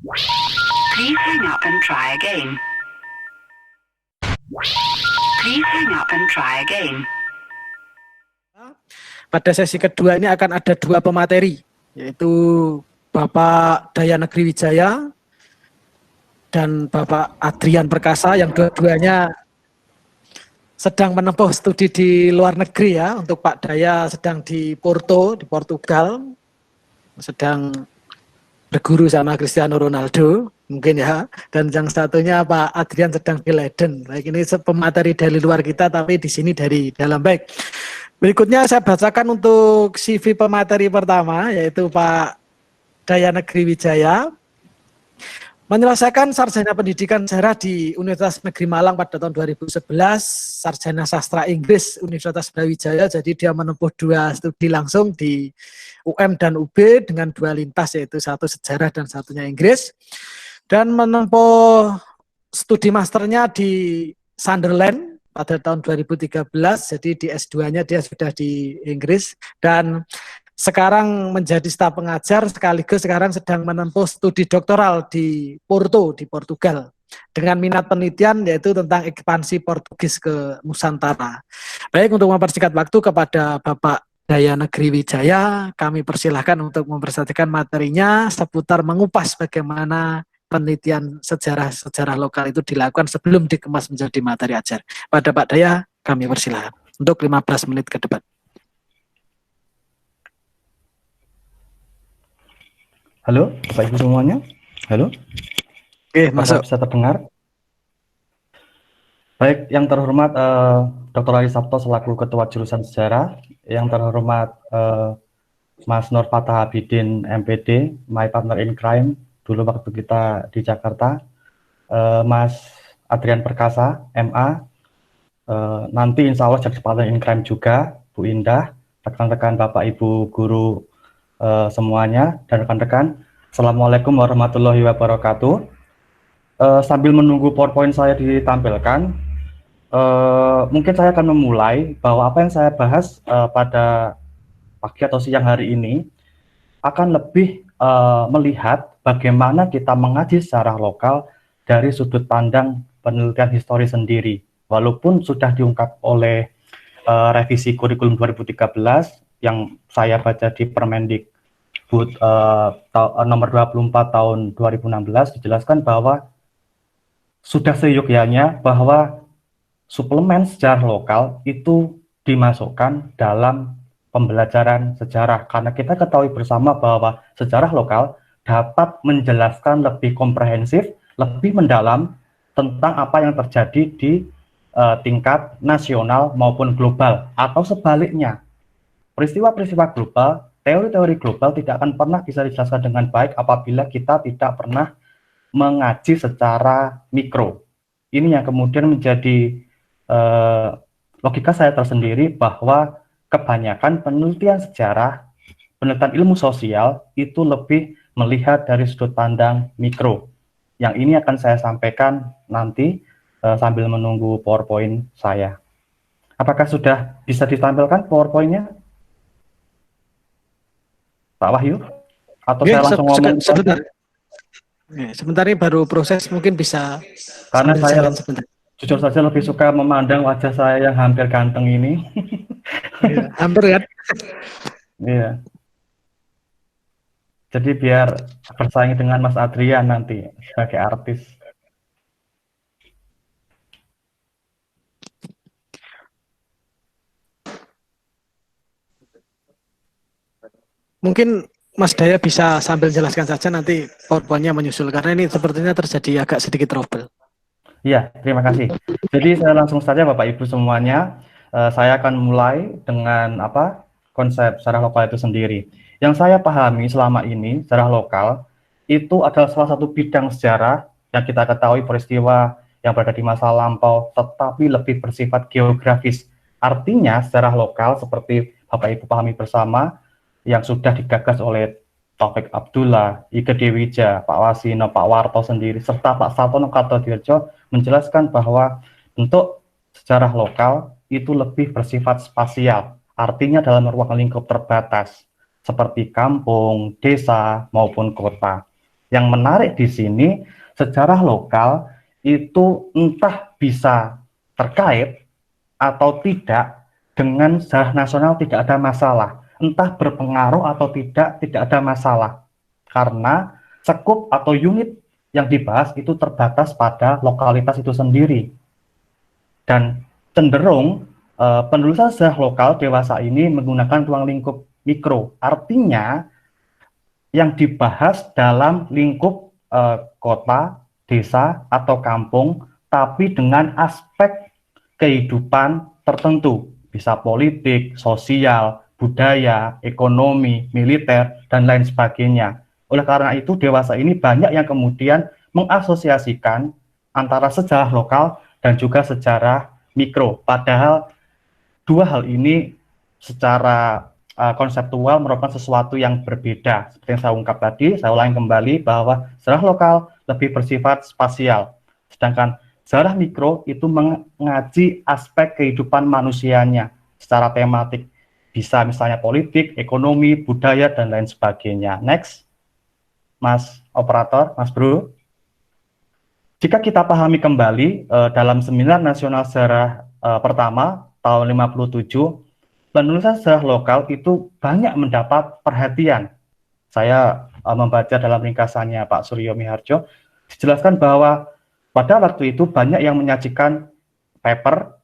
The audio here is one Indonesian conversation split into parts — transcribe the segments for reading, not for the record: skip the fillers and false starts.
Please hang up and try again. Please hang up and try again. Pada sesi kedua ini akan ada dua pemateri, yaitu Bapak Daya Negeri Wijaya dan Bapak Adrian Perkasa, yang dua-duanya sedang menempuh studi di luar negeri ya. Untuk Pak Daya sedang di Porto, di Portugal, sedang berguru sama Cristiano Ronaldo mungkin ya, dan yang satunya Pak Adrian sedang di Leiden. Baik, ini pemateri dari luar kita tapi di sini dari dalam. Baik, berikutnya saya bacakan untuk CV pemateri pertama, yaitu Pak Daya Negeri Wijaya. Menyelesaikan sarjana pendidikan sejarah di Universitas Negeri Malang pada tahun 2011, sarjana sastra Inggris Universitas Brawijaya, jadi dia menempuh dua studi langsung di UM dan UB dengan dua lintas, yaitu satu sejarah dan satunya Inggris, dan menempuh studi masternya di Sunderland pada tahun 2013, jadi di S2-nya dia sudah di Inggris, dan sekarang menjadi staf pengajar sekaligus sekarang sedang menempuh studi doktoral di Porto, di Portugal, dengan minat penelitian yaitu tentang ekspansi Portugis ke Nusantara. Baik, untuk mempersingkat waktu kepada Bapak Daya Negeri Wijaya, kami persilahkan untuk mempresentasikan materinya seputar mengupas bagaimana penelitian sejarah lokal itu dilakukan sebelum dikemas menjadi materi ajar. Pada Pak Daya, kami persilahkan untuk 15 menit ke depan. Halo, Bapak Ibu semuanya. Halo. Oke, masuk. Bisa terdengar? Baik, yang terhormat Dr. Ali Sabto selaku Ketua Jurusan Sejarah, yang terhormat Mas Nur Fatah Abidin MPD, my partner in crime dulu waktu kita di Jakarta, Mas Adrian Perkasa MA, nanti insya Allah jadi partner in crime juga, Bu Indah, rekan-rekan Bapak Ibu guru semuanya, dan rekan-rekan, Assalamualaikum warahmatullahi wabarakatuh. Sambil menunggu PowerPoint saya ditampilkan, mungkin saya akan memulai bahwa apa yang saya bahas pada pagi atau siang hari ini akan lebih melihat bagaimana kita mengaji sejarah lokal dari sudut pandang penelitian histori sendiri, walaupun sudah diungkap oleh revisi kurikulum 2013 yang saya baca di Permendikbud nomor 24 tahun 2016, dijelaskan bahwa sudah seyogyanya bahwa suplemen sejarah lokal itu dimasukkan dalam pembelajaran sejarah, karena kita ketahui bersama bahwa sejarah lokal dapat menjelaskan lebih komprehensif, lebih mendalam tentang apa yang terjadi di tingkat nasional maupun global, atau sebaliknya. Peristiwa-peristiwa global, teori-teori global tidak akan pernah bisa dijelaskan dengan baik apabila kita tidak pernah mengaji secara mikro. Ini yang kemudian menjadi logika saya tersendiri bahwa kebanyakan penelitian sejarah, penelitian ilmu sosial itu lebih melihat dari sudut pandang mikro. Yang ini akan saya sampaikan nanti sambil menunggu PowerPoint saya. Apakah sudah bisa ditampilkan PowerPoint-nya, Pak Wahyu? Atau saya langsung ngomong? Sebentar ini baru proses, mungkin bisa. Karena saya jujur saja lebih suka memandang wajah saya yang hampir ganteng ini. Ya, hampir kan? Iya. Jadi biar bersaing dengan Mas Adrian nanti sebagai artis. Mungkin Mas Daya bisa sambil jelaskan saja, nanti PowerPoint-nya menyusul, karena ini sepertinya terjadi agak sedikit trouble. Iya, terima kasih. Jadi saya langsung saja Bapak Ibu semuanya, saya akan mulai dengan konsep sejarah lokal itu sendiri. Yang saya pahami selama ini, sejarah lokal itu adalah salah satu bidang sejarah yang kita ketahui peristiwa yang berada di masa lampau, tetapi lebih bersifat geografis. Artinya sejarah lokal seperti Bapak Ibu pahami bersama, yang sudah digagas oleh Taufik Abdullah, Ike Dewija, Pak Wasino, Pak Warto sendiri, serta Pak Sartono Kartodirjo menjelaskan bahwa bentuk sejarah lokal itu lebih bersifat spasial, artinya dalam ruang lingkup terbatas, seperti kampung, desa, maupun kota. Yang menarik di sini, sejarah lokal itu entah bisa terkait atau tidak dengan sejarah nasional tidak ada masalah. Entah berpengaruh atau tidak ada masalah. Karena sekup atau unit yang dibahas itu terbatas pada lokalitas itu sendiri. Dan cenderung penulisan sejarah lokal dewasa ini menggunakan ruang lingkup mikro. Artinya yang dibahas dalam lingkup kota, desa, atau kampung, tapi dengan aspek kehidupan tertentu, bisa politik, sosial, budaya, ekonomi, militer, dan lain sebagainya. Oleh karena itu, dewasa ini banyak yang kemudian mengasosiasikan antara sejarah lokal dan juga sejarah mikro. Padahal dua hal ini secara konseptual merupakan sesuatu yang berbeda. Seperti yang saya ungkap tadi, saya ulangi kembali bahwa sejarah lokal lebih bersifat spasial, sedangkan sejarah mikro itu mengaji aspek kehidupan manusianya secara tematik, bisa misalnya politik, ekonomi, budaya, dan lain sebagainya. Next, Mas Operator, Mas Bro. Jika kita pahami kembali dalam Seminar Nasional Sejarah pertama tahun 57, penulisan sejarah lokal itu banyak mendapat perhatian. Saya membaca dalam ringkasannya Pak Suryo Miharjo, dijelaskan bahwa pada waktu itu banyak yang menyajikan paper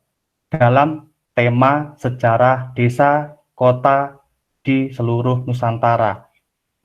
dalam tema sejarah desa, kota di seluruh Nusantara.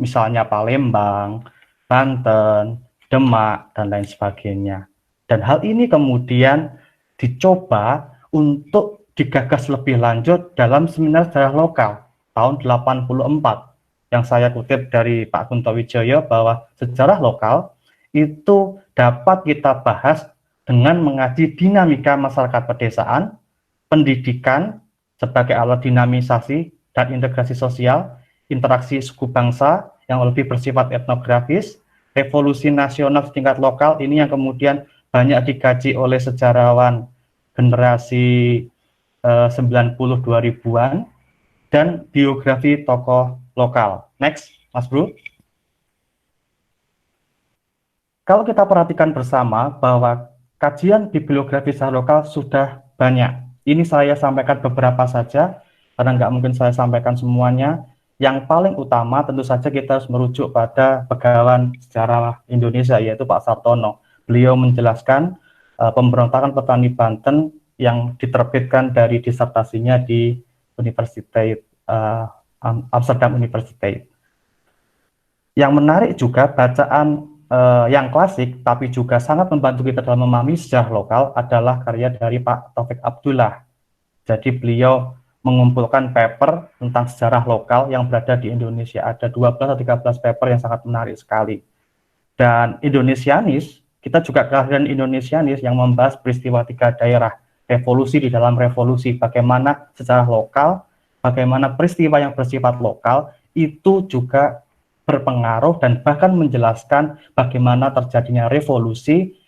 Misalnya Palembang, Banten, Demak, dan lain sebagainya. Dan hal ini kemudian dicoba untuk digagas lebih lanjut dalam Seminar Sejarah Lokal tahun 84 yang saya kutip dari Pak Kunto Wijoyo bahwa sejarah lokal itu dapat kita bahas dengan mengaji dinamika masyarakat pedesaan, pendidikan sebagai alat dinamisasi dan integrasi sosial, interaksi suku bangsa yang lebih bersifat etnografis, revolusi nasional setingkat lokal ini yang kemudian banyak dikaji oleh sejarawan generasi 90 2000-an dan biografi tokoh lokal. Next, Mas Bro. Kalau kita perhatikan bersama bahwa kajian bibliografi sejarah lokal sudah banyak. Ini saya sampaikan beberapa saja, karena nggak mungkin saya sampaikan semuanya. Yang paling utama tentu saja kita harus merujuk pada Begawan Sejarah Indonesia, yaitu Pak Sartono. Beliau menjelaskan pemberontakan petani Banten yang diterbitkan dari disertasinya di Universitas Amsterdam University. Yang menarik juga bacaan yang klasik tapi juga sangat membantu kita dalam memahami sejarah lokal adalah karya dari Pak Taufik Abdullah. Jadi beliau mengumpulkan paper tentang sejarah lokal yang berada di Indonesia. Ada 12 atau 13 paper yang sangat menarik sekali. Dan Indonesianis, kita juga kehadiran Indonesianis yang membahas peristiwa 3 daerah, revolusi di dalam revolusi, bagaimana sejarah lokal, bagaimana peristiwa yang bersifat lokal itu juga berpengaruh dan bahkan menjelaskan bagaimana terjadinya revolusi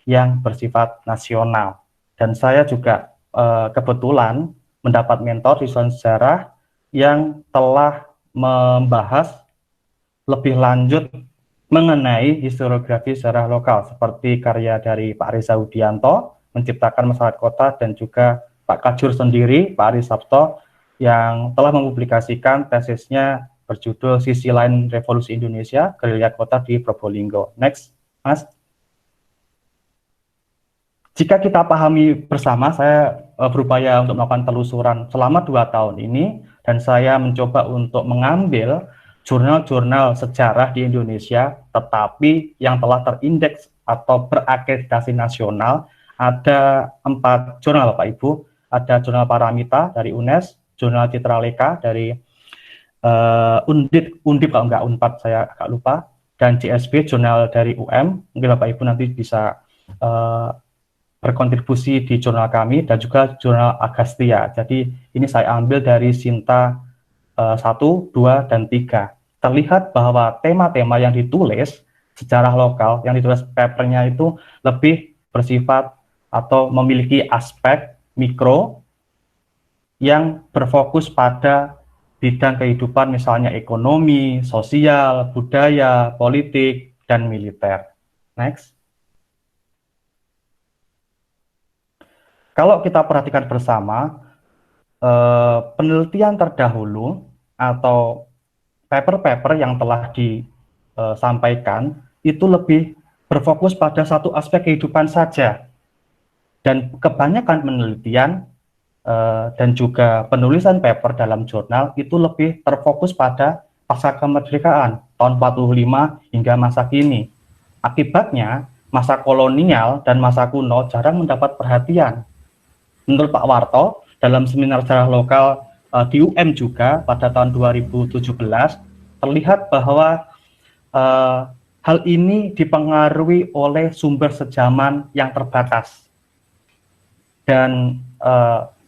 yang bersifat nasional. Dan saya juga kebetulan mendapat mentor di sejarah yang telah membahas lebih lanjut mengenai historiografi sejarah lokal, seperti karya dari Pak Reza Udianto, menciptakan masyarakat kota, dan juga Pak Kajur sendiri, Pak Ari Sabto, yang telah mempublikasikan tesisnya berjudul Sisi Lain Revolusi Indonesia, Gerilya Kota di Probolinggo. Next, Mas. Jika kita pahami bersama, saya berupaya untuk melakukan telusuran selama 2 tahun ini, dan saya mencoba untuk mengambil jurnal-jurnal sejarah di Indonesia, tetapi yang telah terindeks atau berakreditasi nasional. Ada 4 jurnal Bapak Ibu, ada jurnal Paramita dari UNES, jurnal Citraleka dari Undip kalau nggak Unpad, saya agak lupa, dan CSB jurnal dari UM. Mungkin Bapak Ibu nanti bisa berkontribusi di jurnal kami, dan juga jurnal Agastya. Jadi ini saya ambil dari Sinta 1, 2, dan 3. Terlihat bahwa tema-tema yang ditulis sejarah lokal, yang ditulis papernya itu lebih bersifat atau memiliki aspek mikro yang berfokus pada bidang kehidupan, misalnya ekonomi, sosial, budaya, politik, dan militer. Next. Kalau kita perhatikan bersama, penelitian terdahulu atau paper-paper yang telah disampaikan itu lebih berfokus pada satu aspek kehidupan saja. Dan kebanyakan penelitian dan juga penulisan paper dalam jurnal itu lebih terfokus pada pasca kemerdekaan tahun 45 hingga masa kini. Akibatnya, masa kolonial dan masa kuno jarang mendapat perhatian. Menurut Pak Warto, dalam seminar sejarah lokal di UM juga pada tahun 2017, terlihat bahwa hal ini dipengaruhi oleh sumber sejaman yang terbatas. Dan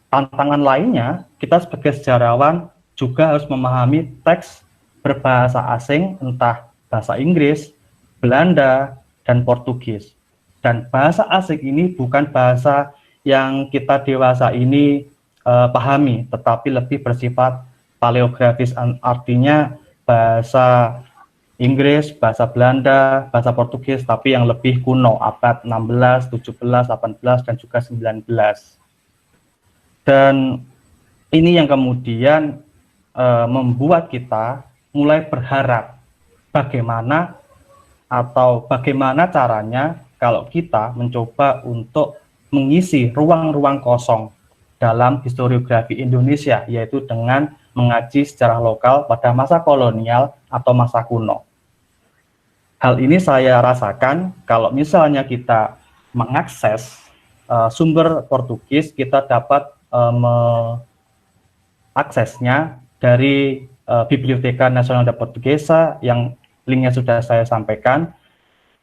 tantangan lainnya, kita sebagai sejarawan juga harus memahami teks berbahasa asing, entah bahasa Inggris, Belanda, dan Portugis. Dan bahasa asing ini bukan bahasa yang kita dewasa ini pahami, tetapi lebih bersifat paleografis, artinya bahasa Inggris, bahasa Belanda, bahasa Portugis, tapi yang lebih kuno, abad 16, 17, 18, dan juga 19. Dan ini yang kemudian membuat kita mulai berharap bagaimana caranya kalau kita mencoba untuk mengisi ruang-ruang kosong dalam historiografi Indonesia, yaitu dengan mengaji sejarah lokal pada masa kolonial atau masa kuno. Hal ini saya rasakan kalau misalnya kita mengakses sumber Portugis, kita dapat mengaksesnya dari Biblioteca Nacional da Portuguesa yang linknya sudah saya sampaikan.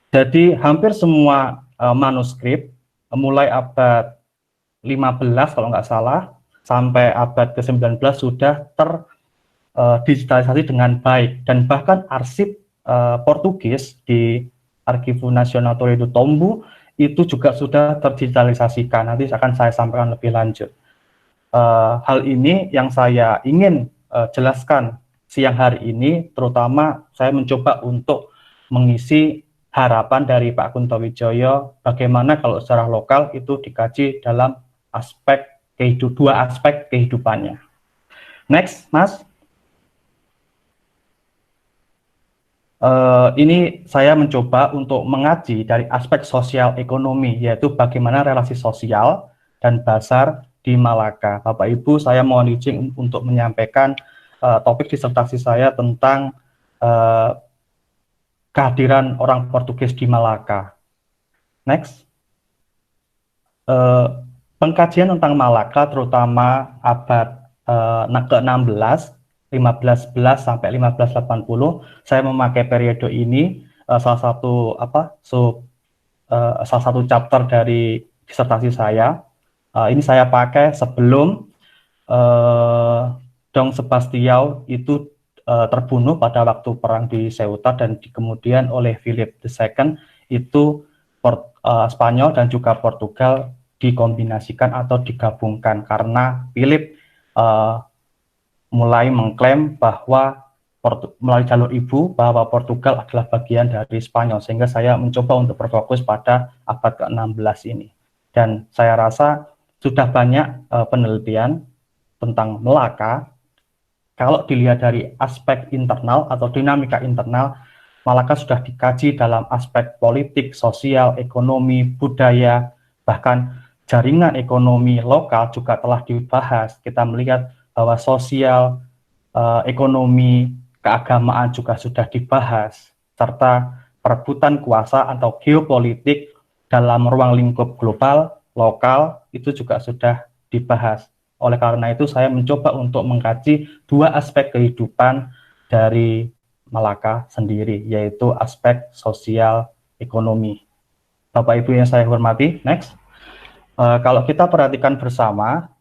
Jadi hampir semua manuskrip mulai abad 15 kalau nggak salah sampai abad ke-19 sudah terdigitalisasi dengan baik, dan bahkan arsip Portugis di Arquivo Nacional Torre do Tombo itu juga sudah terdigitalisasikan. Nanti akan saya sampaikan lebih lanjut. Hal ini yang saya ingin jelaskan siang hari ini, terutama saya mencoba untuk mengisi harapan dari Pak Kunto Wijoyo, bagaimana kalau sejarah lokal itu dikaji dalam dua aspek kehidupannya. Next, Mas. Ini saya mencoba untuk mengaji dari aspek sosial ekonomi, yaitu bagaimana relasi sosial dan pasar di Malaka. Bapak Ibu, saya mohon izin untuk menyampaikan topik disertasi saya tentang kehadiran orang Portugis di Malaka. Next. Pengkajian tentang Malaka terutama abad ke-16, 1511 sampai 1580, saya memakai periode ini salah satu chapter dari disertasi saya. Ini saya pakai sebelum Dom Sebastião itu terbunuh pada waktu perang di Ceuta, dan kemudian oleh Philip II itu Spanyol dan juga Portugal dikombinasikan atau digabungkan karena Philip mulai mengklaim bahwa melalui jalur ibu bahwa Portugal adalah bagian dari Spanyol, sehingga saya mencoba untuk berfokus pada abad ke-16 ini. Dan saya rasa sudah banyak penelitian tentang Malaka. Kalau dilihat dari aspek internal atau dinamika internal, Malaka sudah dikaji dalam aspek politik, sosial, ekonomi, budaya, bahkan jaringan ekonomi lokal juga telah dibahas. Kita melihat bahwa sosial, ekonomi, keagamaan juga sudah dibahas, serta perebutan kuasa atau geopolitik dalam ruang lingkup global, lokal, itu juga sudah dibahas. Oleh karena itu, saya mencoba untuk mengkaji dua aspek kehidupan dari Malaka sendiri, yaitu aspek sosial ekonomi. Bapak Ibu yang saya hormati, next. Kalau kita perhatikan bersama,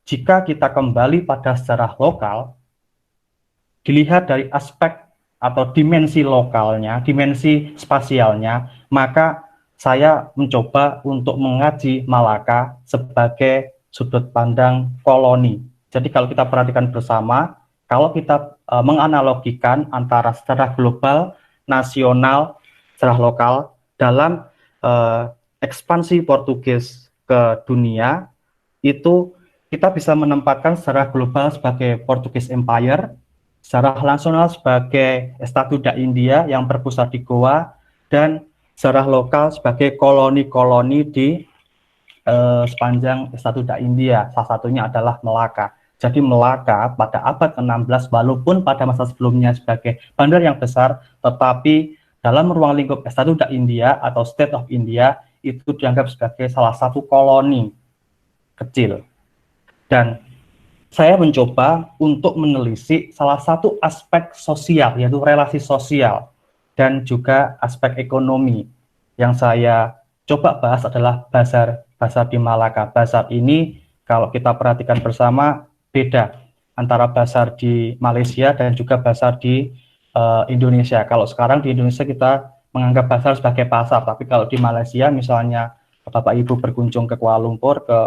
jika kita kembali pada sejarah lokal, dilihat dari aspek atau dimensi lokalnya, dimensi spasialnya, maka saya mencoba untuk mengaji Malaka sebagai sudut pandang koloni. Jadi kalau kita perhatikan bersama, kalau kita menganalogikan antara sejarah global, nasional, sejarah lokal dalam ekspansi Portugis ke dunia, itu kita bisa menempatkan secara global sebagai Portuguese Empire, secara nasional sebagai Estado da India yang berpusat di Goa, dan secara lokal sebagai koloni-koloni di sepanjang Estado da India. Salah satunya adalah Melaka. Jadi Melaka pada abad ke-16, walaupun pada masa sebelumnya sebagai bandar yang besar, tetapi dalam ruang lingkup Estado da India atau State of India itu dianggap sebagai salah satu koloni kecil. Dan saya mencoba untuk menelisik salah satu aspek sosial, yaitu relasi sosial, dan juga aspek ekonomi. Yang saya coba bahas adalah bazar di Malaka. Bazar ini kalau kita perhatikan bersama beda antara bazar di Malaysia dan juga bazar di Indonesia. Kalau sekarang di Indonesia kita menganggap bazar sebagai pasar, tapi kalau di Malaysia misalnya Bapak Ibu berkunjung ke Kuala Lumpur, ke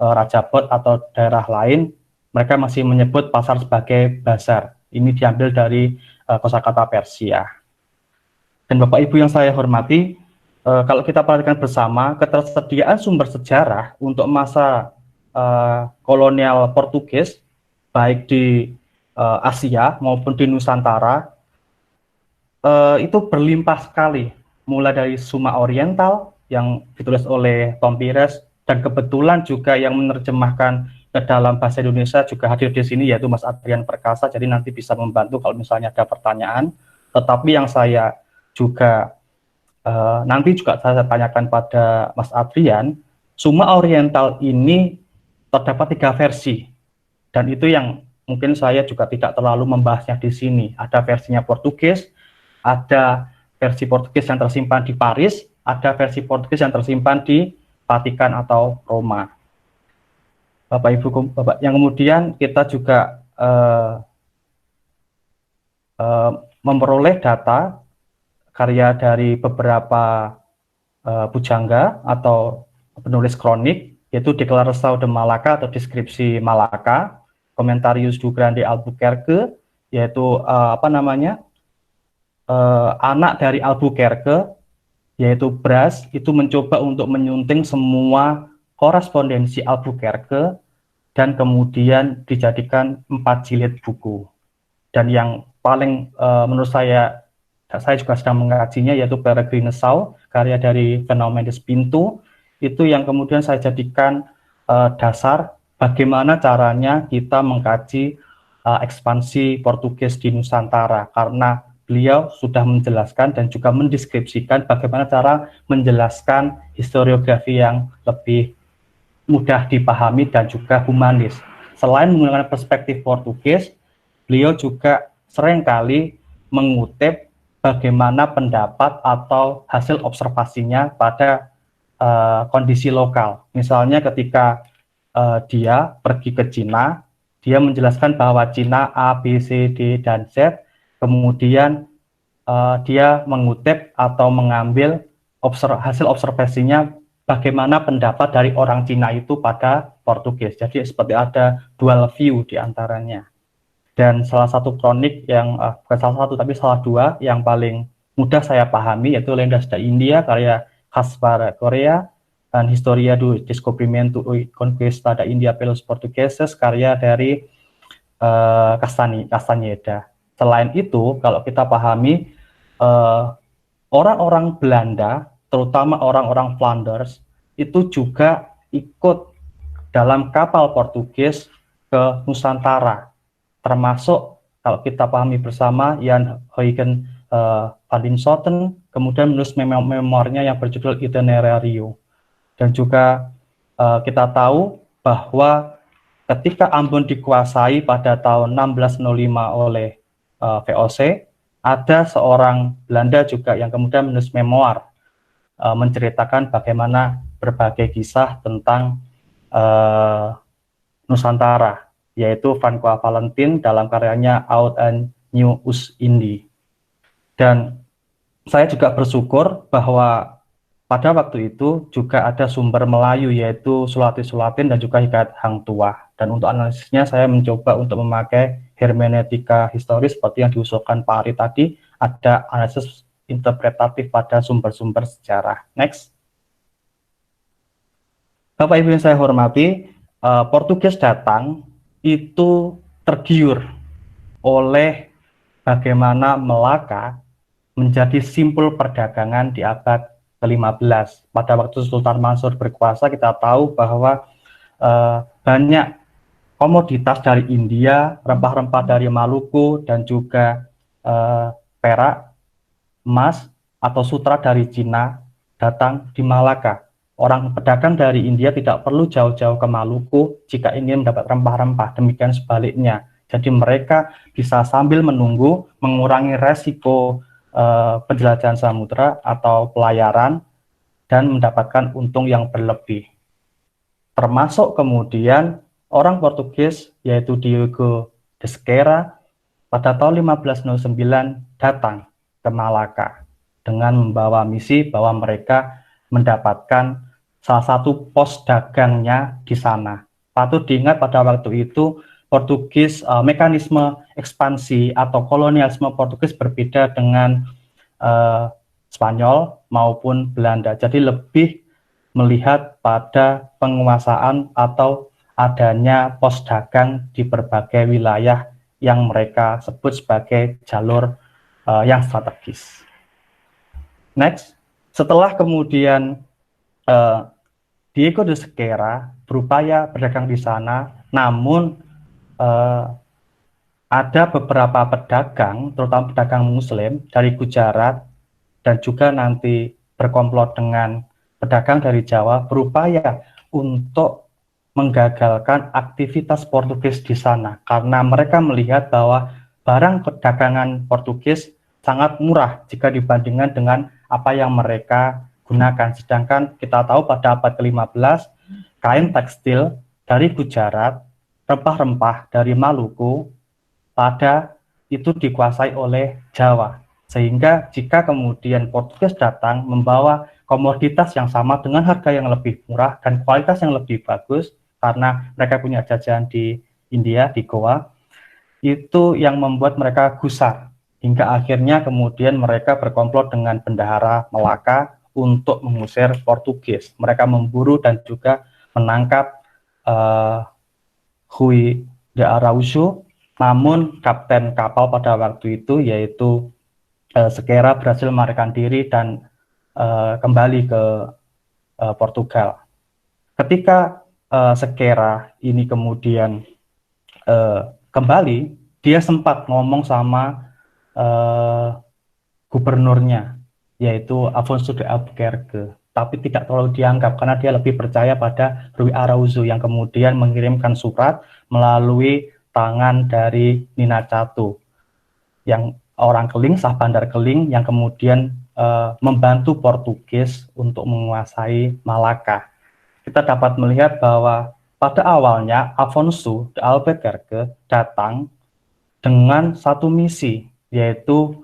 Raja Bot atau daerah lain, mereka masih menyebut pasar sebagai bazar. Ini diambil dari kosakata Persia. Dan Bapak Ibu yang saya hormati, kalau kita perhatikan bersama, ketersediaan sumber sejarah untuk masa kolonial Portugis, baik di Asia maupun di Nusantara, itu berlimpah sekali. Mulai dari Suma Oriental yang ditulis oleh Tom Pires, dan kebetulan juga yang menerjemahkan ke dalam bahasa Indonesia juga hadir di sini, yaitu Mas Adrian Perkasa, jadi nanti bisa membantu kalau misalnya ada pertanyaan. Tetapi yang saya juga nanti juga saya tanyakan pada Mas Adrian, Suma Oriental ini terdapat 3 versi, dan itu yang mungkin saya juga tidak terlalu membahasnya di sini. Ada versinya Portugis, ada versi Portugis yang tersimpan di Paris, ada versi Portugis yang tersimpan di Vatikan atau Roma. Bapak Ibu, Bapak, yang kemudian kita juga memperoleh data karya dari beberapa pujangga atau penulis kronik, yaitu Declaração de Malacca atau deskripsi Malaka, Comentarius do Grande Albuquerque, yaitu anak dari Albuquerque, yaitu Bras, itu mencoba untuk menyunting semua korespondensi Albuquerque dan kemudian dijadikan 4 jilid buku. Dan yang paling menurut saya juga sedang mengkajinya, yaitu Peregrinação, karya dari Fernão Mendes Pinto, itu yang kemudian saya jadikan dasar bagaimana caranya kita mengkaji ekspansi Portugis di Nusantara, karena beliau sudah menjelaskan dan juga mendeskripsikan bagaimana cara menjelaskan historiografi yang lebih mudah dipahami dan juga humanis. Selain menggunakan perspektif Portugis, beliau juga seringkali mengutip bagaimana pendapat atau hasil observasinya pada kondisi lokal. Misalnya ketika dia pergi ke Cina, dia menjelaskan bahwa Cina A, B, C, D, dan Z, kemudian dia mengutip atau mengambil hasil observasinya bagaimana pendapat dari orang Cina itu pada Portugis. Jadi seperti ada dual view di antaranya. Dan salah satu kronik yang, bukan salah satu, tapi salah 2 yang paling mudah saya pahami, yaitu Lendas da India, karya Caspar Correa, dan Historia do Descobrimento e Conquista da India pelos Portugueses, karya dari Castaneda. Selain itu, kalau kita pahami, orang-orang Belanda, terutama orang-orang Flanders, itu juga ikut dalam kapal Portugis ke Nusantara, termasuk kalau kita pahami bersama Jan Huygens van Linschoten, kemudian menulis memornya yang berjudul Itinerario. Dan juga kita tahu bahwa ketika Ambon dikuasai pada tahun 1605 oleh VOC, ada seorang Belanda juga yang kemudian menulis memoir, menceritakan bagaimana berbagai kisah tentang Nusantara, yaitu Francois Valentin dalam karyanya Oud en Nieuw Oost-Indie. Dan saya juga bersyukur bahwa pada waktu itu juga ada sumber Melayu, yaitu Sulati-Sulatin dan juga Hikayat Hang Tuah. Dan untuk analisisnya saya mencoba untuk memakai hermeneutika historis seperti yang diusulkan Pak Ari tadi. Ada analisis interpretatif pada sumber-sumber sejarah. Next. Bapak Ibu yang saya hormati, Portugis datang itu tergiur oleh bagaimana Melaka menjadi simpul perdagangan di abad ke-15. Pada waktu Sultan Mansur berkuasa, kita tahu bahwa banyak komoditas dari India, rempah-rempah dari Maluku, dan juga perak, emas, atau sutra dari Cina datang di Malaka. Orang pedagang dari India tidak perlu jauh-jauh ke Maluku jika ingin mendapat rempah-rempah, demikian sebaliknya. Jadi mereka bisa sambil menunggu mengurangi resiko penjelajahan samudera atau pelayaran dan mendapatkan untung yang berlebih. Termasuk kemudian orang Portugis yaitu Diego de Sequeira pada tahun 1509 datang ke Malaka dengan membawa misi bahwa mereka mendapatkan salah satu pos dagangnya di sana. Patut diingat pada waktu itu Portugis, mekanisme ekspansi atau kolonialisme Portugis berbeda dengan Spanyol maupun Belanda. Jadi lebih melihat pada penguasaan atau adanya pos dagang di berbagai wilayah yang mereka sebut sebagai jalur yang strategis. Next, setelah kemudian Diego de Sequeira berupaya berdagang di sana, namun ada beberapa pedagang, terutama pedagang Muslim dari Gujarat dan juga nanti berkomplot dengan pedagang dari Jawa berupaya untuk menggagalkan aktivitas Portugis di sana karena mereka melihat bahwa barang perdagangan Portugis sangat murah jika dibandingkan dengan apa yang mereka gunakan. Sedangkan kita tahu pada abad ke-15 kain tekstil dari Gujarat, rempah-rempah dari Maluku pada itu dikuasai oleh Jawa. Sehingga jika kemudian Portugis datang membawa komoditas yang sama dengan harga yang lebih murah dan kualitas yang lebih bagus karena mereka punya jajahan di India, di Goa, itu yang membuat mereka gusar. Hingga akhirnya kemudian mereka berkomplot dengan bendahara Melaka untuk mengusir Portugis. Mereka memburu dan juga menangkap Rui de Araújo, namun kapten kapal pada waktu itu yaitu Sequeira berhasil melarikan diri dan kembali ke Portugal. Ketika Sequeira ini kemudian kembali, dia sempat ngomong sama gubernurnya yaitu Afonso de Albuquerque, tapi tidak terlalu dianggap karena dia lebih percaya pada Rui Araújo yang kemudian mengirimkan surat melalui tangan dari Nina Catu yang orang Keling, Sah Bandar Keling yang kemudian membantu Portugis untuk menguasai Malaka. Kita dapat melihat bahwa pada awalnya Afonso de Albuquerque datang dengan satu misi, yaitu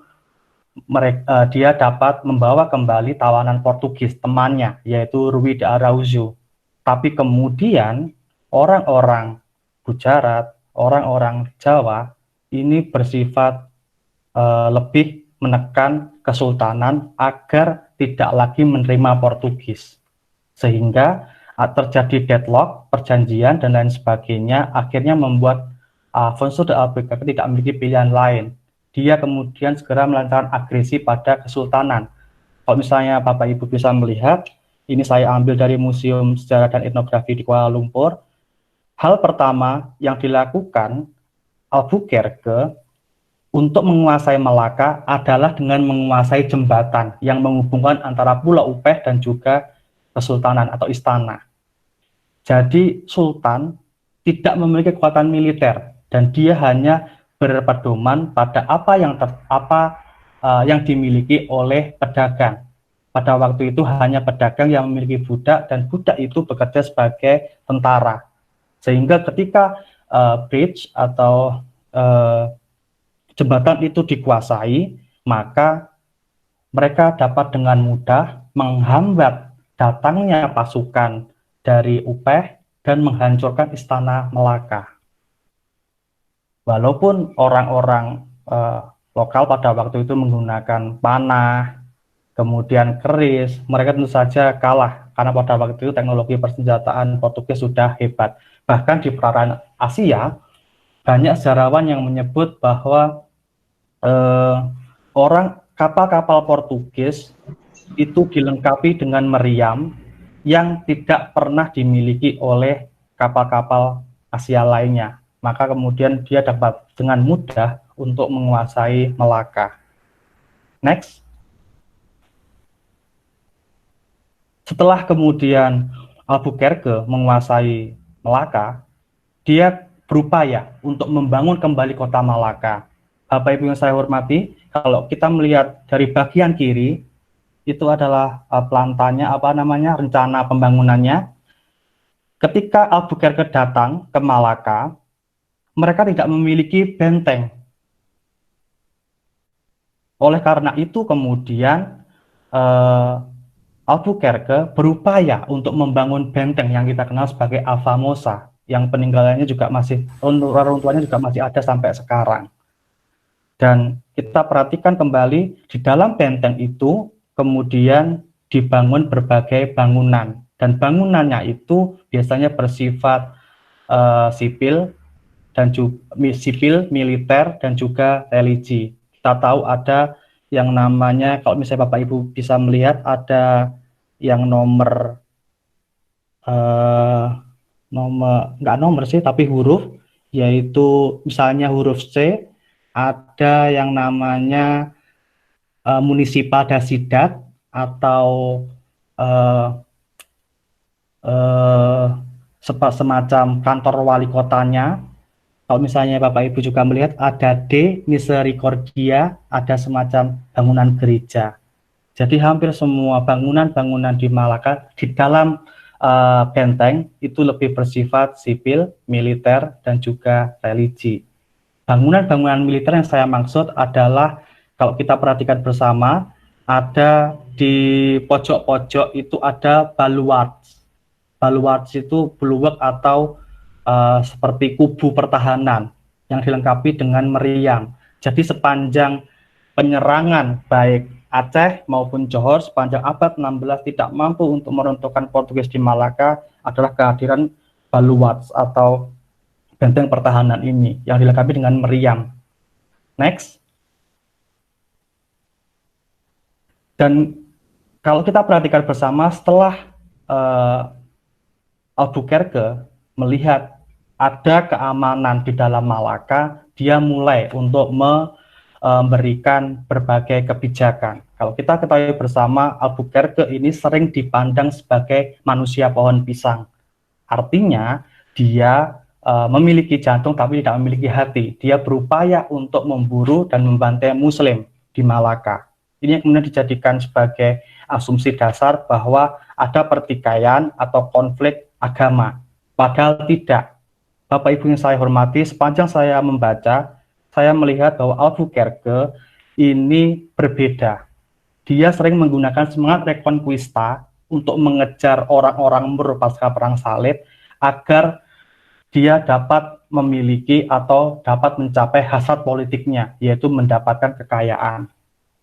dia dapat membawa kembali tawanan Portugis temannya, yaitu Rui de Araújo. Tapi kemudian orang-orang Gujarat, orang-orang Jawa ini bersifat lebih menekan kesultanan agar tidak lagi menerima Portugis. Sehingga terjadi deadlock, perjanjian, dan lain sebagainya, akhirnya membuat Afonso de Albuquerque tidak memiliki pilihan lain. Dia kemudian segera melancarkan agresi pada kesultanan. Kalau misalnya Bapak Ibu bisa melihat, ini saya ambil dari Museum Sejarah dan Etnografi di Kuala Lumpur. Hal pertama yang dilakukan Albuquerque untuk menguasai Malaka adalah dengan menguasai jembatan yang menghubungkan antara Pulau Upeh dan juga kesultanan atau istana. Jadi Sultan tidak memiliki kekuatan militer dan dia hanya berpedoman pada apa yang dimiliki oleh pedagang. Pada waktu itu hanya pedagang yang memiliki budak dan budak itu bekerja sebagai tentara. Sehingga ketika bridge atau jembatan itu dikuasai, maka mereka dapat dengan mudah menghambat datangnya pasukan dari Upeh dan menghancurkan istana Melaka. Walaupun orang-orang lokal pada waktu itu menggunakan panah, kemudian keris. Mereka tentu saja kalah karena pada waktu itu teknologi persenjataan Portugis sudah hebat. Bahkan di perairan Asia, banyak sejarawan yang menyebut bahwa kapal-kapal Portugis itu dilengkapi dengan meriam yang tidak pernah dimiliki oleh kapal-kapal Asia lainnya. Maka kemudian dia dapat dengan mudah untuk menguasai Melaka. Next. Setelah kemudian Albuquerque menguasai Melaka, dia berupaya untuk membangun kembali kota Malaka. Bapak Ibu yang saya hormati, kalau kita melihat dari bagian kiri, itu adalah rencana pembangunannya. Ketika Albuquerque datang ke Malaka, mereka tidak memiliki benteng. Oleh karena itu kemudian Albuquerque berupaya untuk membangun benteng yang kita kenal sebagai Alfamosa, yang peninggalannya juga reruntuhannya juga masih ada sampai sekarang. Dan kita perhatikan kembali di dalam benteng itu kemudian dibangun berbagai bangunan, dan bangunannya itu biasanya bersifat sipil, militer, dan juga religi. Kita tahu ada yang namanya, kalau misalnya Bapak Ibu bisa melihat, ada yang tapi huruf, yaitu misalnya huruf C, ada yang namanya Municipal da Cidade atau semacam kantor wali kotanya. Kalau misalnya Bapak Ibu juga melihat ada D, Misericordia, ada semacam bangunan gereja. Jadi hampir semua bangunan-bangunan di Malaka di dalam benteng itu lebih bersifat sipil, militer, dan juga religi. Bangunan-bangunan militer yang saya maksud adalah, kalau kita perhatikan bersama, ada di pojok-pojok itu ada baluards. Baluards itu bulwark atau seperti kubu pertahanan yang dilengkapi dengan meriam. Jadi sepanjang penyerangan baik Aceh maupun Johor sepanjang abad 16 tidak mampu untuk meruntuhkan Portugis di Malaka adalah kehadiran baluards atau benteng pertahanan ini yang dilengkapi dengan meriam. Next. Dan kalau kita perhatikan bersama, setelah Albuquerque melihat ada keamanan di dalam Malaka, dia mulai untuk memberikan berbagai kebijakan. Kalau kita ketahui bersama, Albuquerque ini sering dipandang sebagai manusia pohon pisang. Artinya, dia memiliki jantung tapi tidak memiliki hati. Dia berupaya untuk memburu dan membantai Muslim di Malaka. Ini yang kemudian dijadikan sebagai asumsi dasar bahwa ada pertikaian atau konflik agama. Padahal tidak. Bapak Ibu yang saya hormati, sepanjang saya membaca, saya melihat bahwa Albuquerque ini berbeda. Dia sering menggunakan semangat reconquista untuk mengejar orang-orang Moor pasca perang salib agar dia dapat memiliki atau dapat mencapai hasrat politiknya, yaitu mendapatkan kekayaan.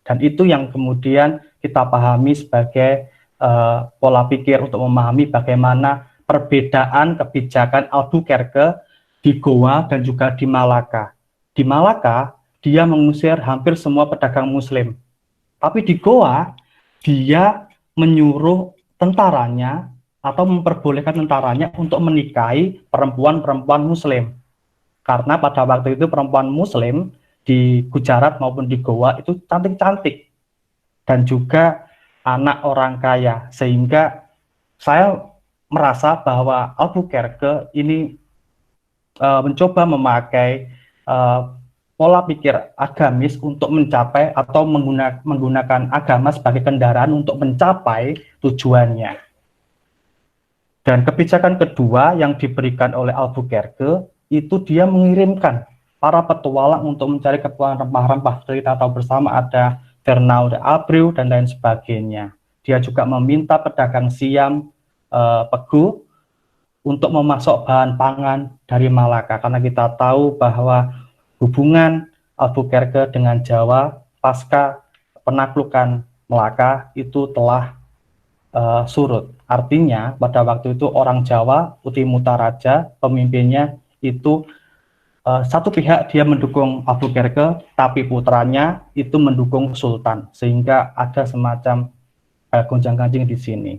Dan itu yang kemudian kita pahami sebagai pola pikir untuk memahami bagaimana perbedaan kebijakan Albuquerque di Goa dan juga di Malaka. Di Malaka, dia mengusir hampir semua pedagang Muslim. Tapi di Goa, dia menyuruh tentaranya atau memperbolehkan tentaranya untuk menikahi perempuan-perempuan Muslim. Karena pada waktu itu perempuan Muslim di Gujarat maupun di Goa itu cantik-cantik dan juga anak orang kaya, sehingga saya merasa bahwa Albuquerque ini mencoba memakai pola pikir agamis untuk mencapai atau menggunakan agama sebagai kendaraan untuk mencapai tujuannya. Dan kebijakan kedua yang diberikan oleh Albuquerque itu dia mengirimkan para petualang untuk mencari keperluan rempah-rempah. Kita tahu bersama ada Fernão de Abreu dan lain sebagainya. Dia juga meminta pedagang Siam, Pegu untuk memasok bahan pangan dari Malaka, karena kita tahu bahwa hubungan Albuquerque dengan Jawa pasca penaklukan Melaka itu telah surut. Artinya pada waktu itu orang Jawa, Utimuta Raja, pemimpinnya itu satu pihak dia mendukung Albuquerque, tapi putranya itu mendukung Sultan, sehingga ada semacam gonjang-ganjing di sini.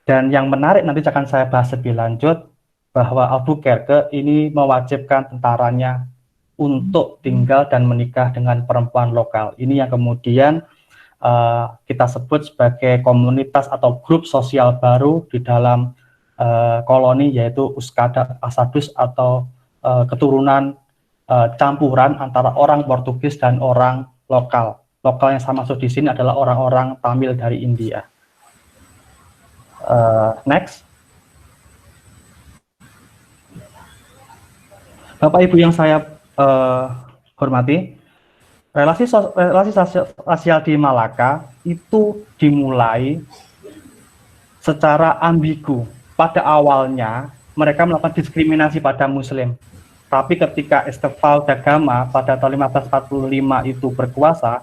Dan yang menarik nanti akan saya bahas lebih lanjut, bahwa Albuquerque ini mewajibkan tentaranya untuk tinggal dan menikah dengan perempuan lokal. Ini yang kemudian kita sebut sebagai komunitas atau grup sosial baru di dalam koloni, yaitu Uskada Asadus atau keturunan campuran antara orang Portugis dan orang lokal. Lokal yang saya maksud di sini adalah orang-orang Tamil dari India. Next. Bapak Ibu yang saya hormati, relasi rasial di Malaka itu dimulai secara ambigu. Pada awalnya mereka melakukan diskriminasi pada Muslim, tapi ketika Estefão da Gama pada tahun 1545 itu berkuasa,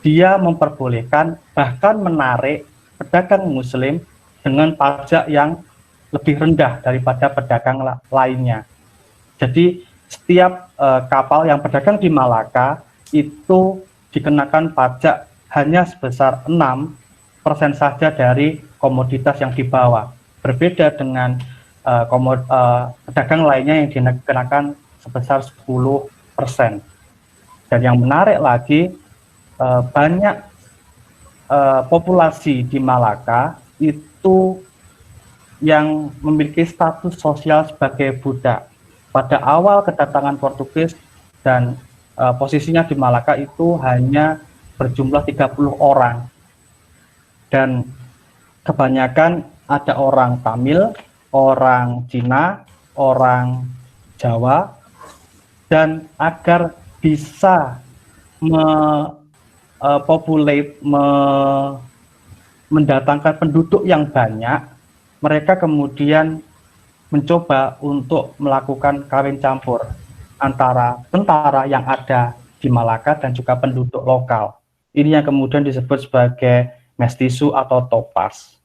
dia memperbolehkan bahkan menarik pedagang Muslim dengan pajak yang lebih rendah daripada pedagang lainnya. Jadi setiap kapal yang berdagang di Malaka itu dikenakan pajak hanya sebesar 6% saja dari komoditas yang dibawa. Berbeda dengan pedagang lainnya yang dikenakan sebesar 10%. Dan yang menarik lagi, banyak populasi di Malaka itu yang memiliki status sosial sebagai budak. Pada awal kedatangan Portugis dan posisinya di Malaka itu hanya berjumlah 30 orang. Dan kebanyakan ada orang Tamil, orang Cina, orang Jawa, dan agar bisa mendatangkan penduduk yang banyak, mereka kemudian mencoba untuk melakukan kawin campur antara tentara yang ada di Malaka dan juga penduduk lokal. Ini yang kemudian disebut sebagai mestizo atau topas.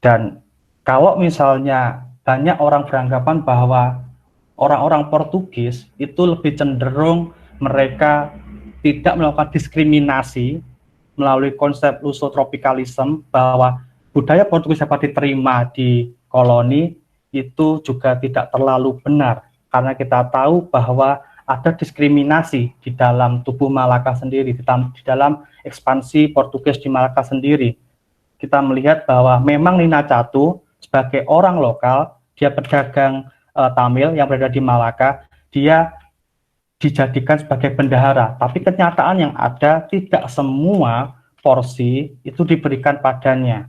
Dan kalau misalnya banyak orang beranggapan bahwa orang-orang Portugis itu lebih cenderung mereka tidak melakukan diskriminasi melalui konsep lusotropicalism, bahwa budaya Portugis dapat diterima di koloni, itu juga tidak terlalu benar, karena kita tahu bahwa ada diskriminasi di dalam tubuh Malaka sendiri, di dalam ekspansi Portugis di Malaka sendiri. Kita melihat bahwa memang Nina Catu sebagai orang lokal, dia pedagang Tamil yang berada di Malaka, dia dijadikan sebagai bendahara, tapi kenyataan yang ada tidak semua porsi itu diberikan padanya.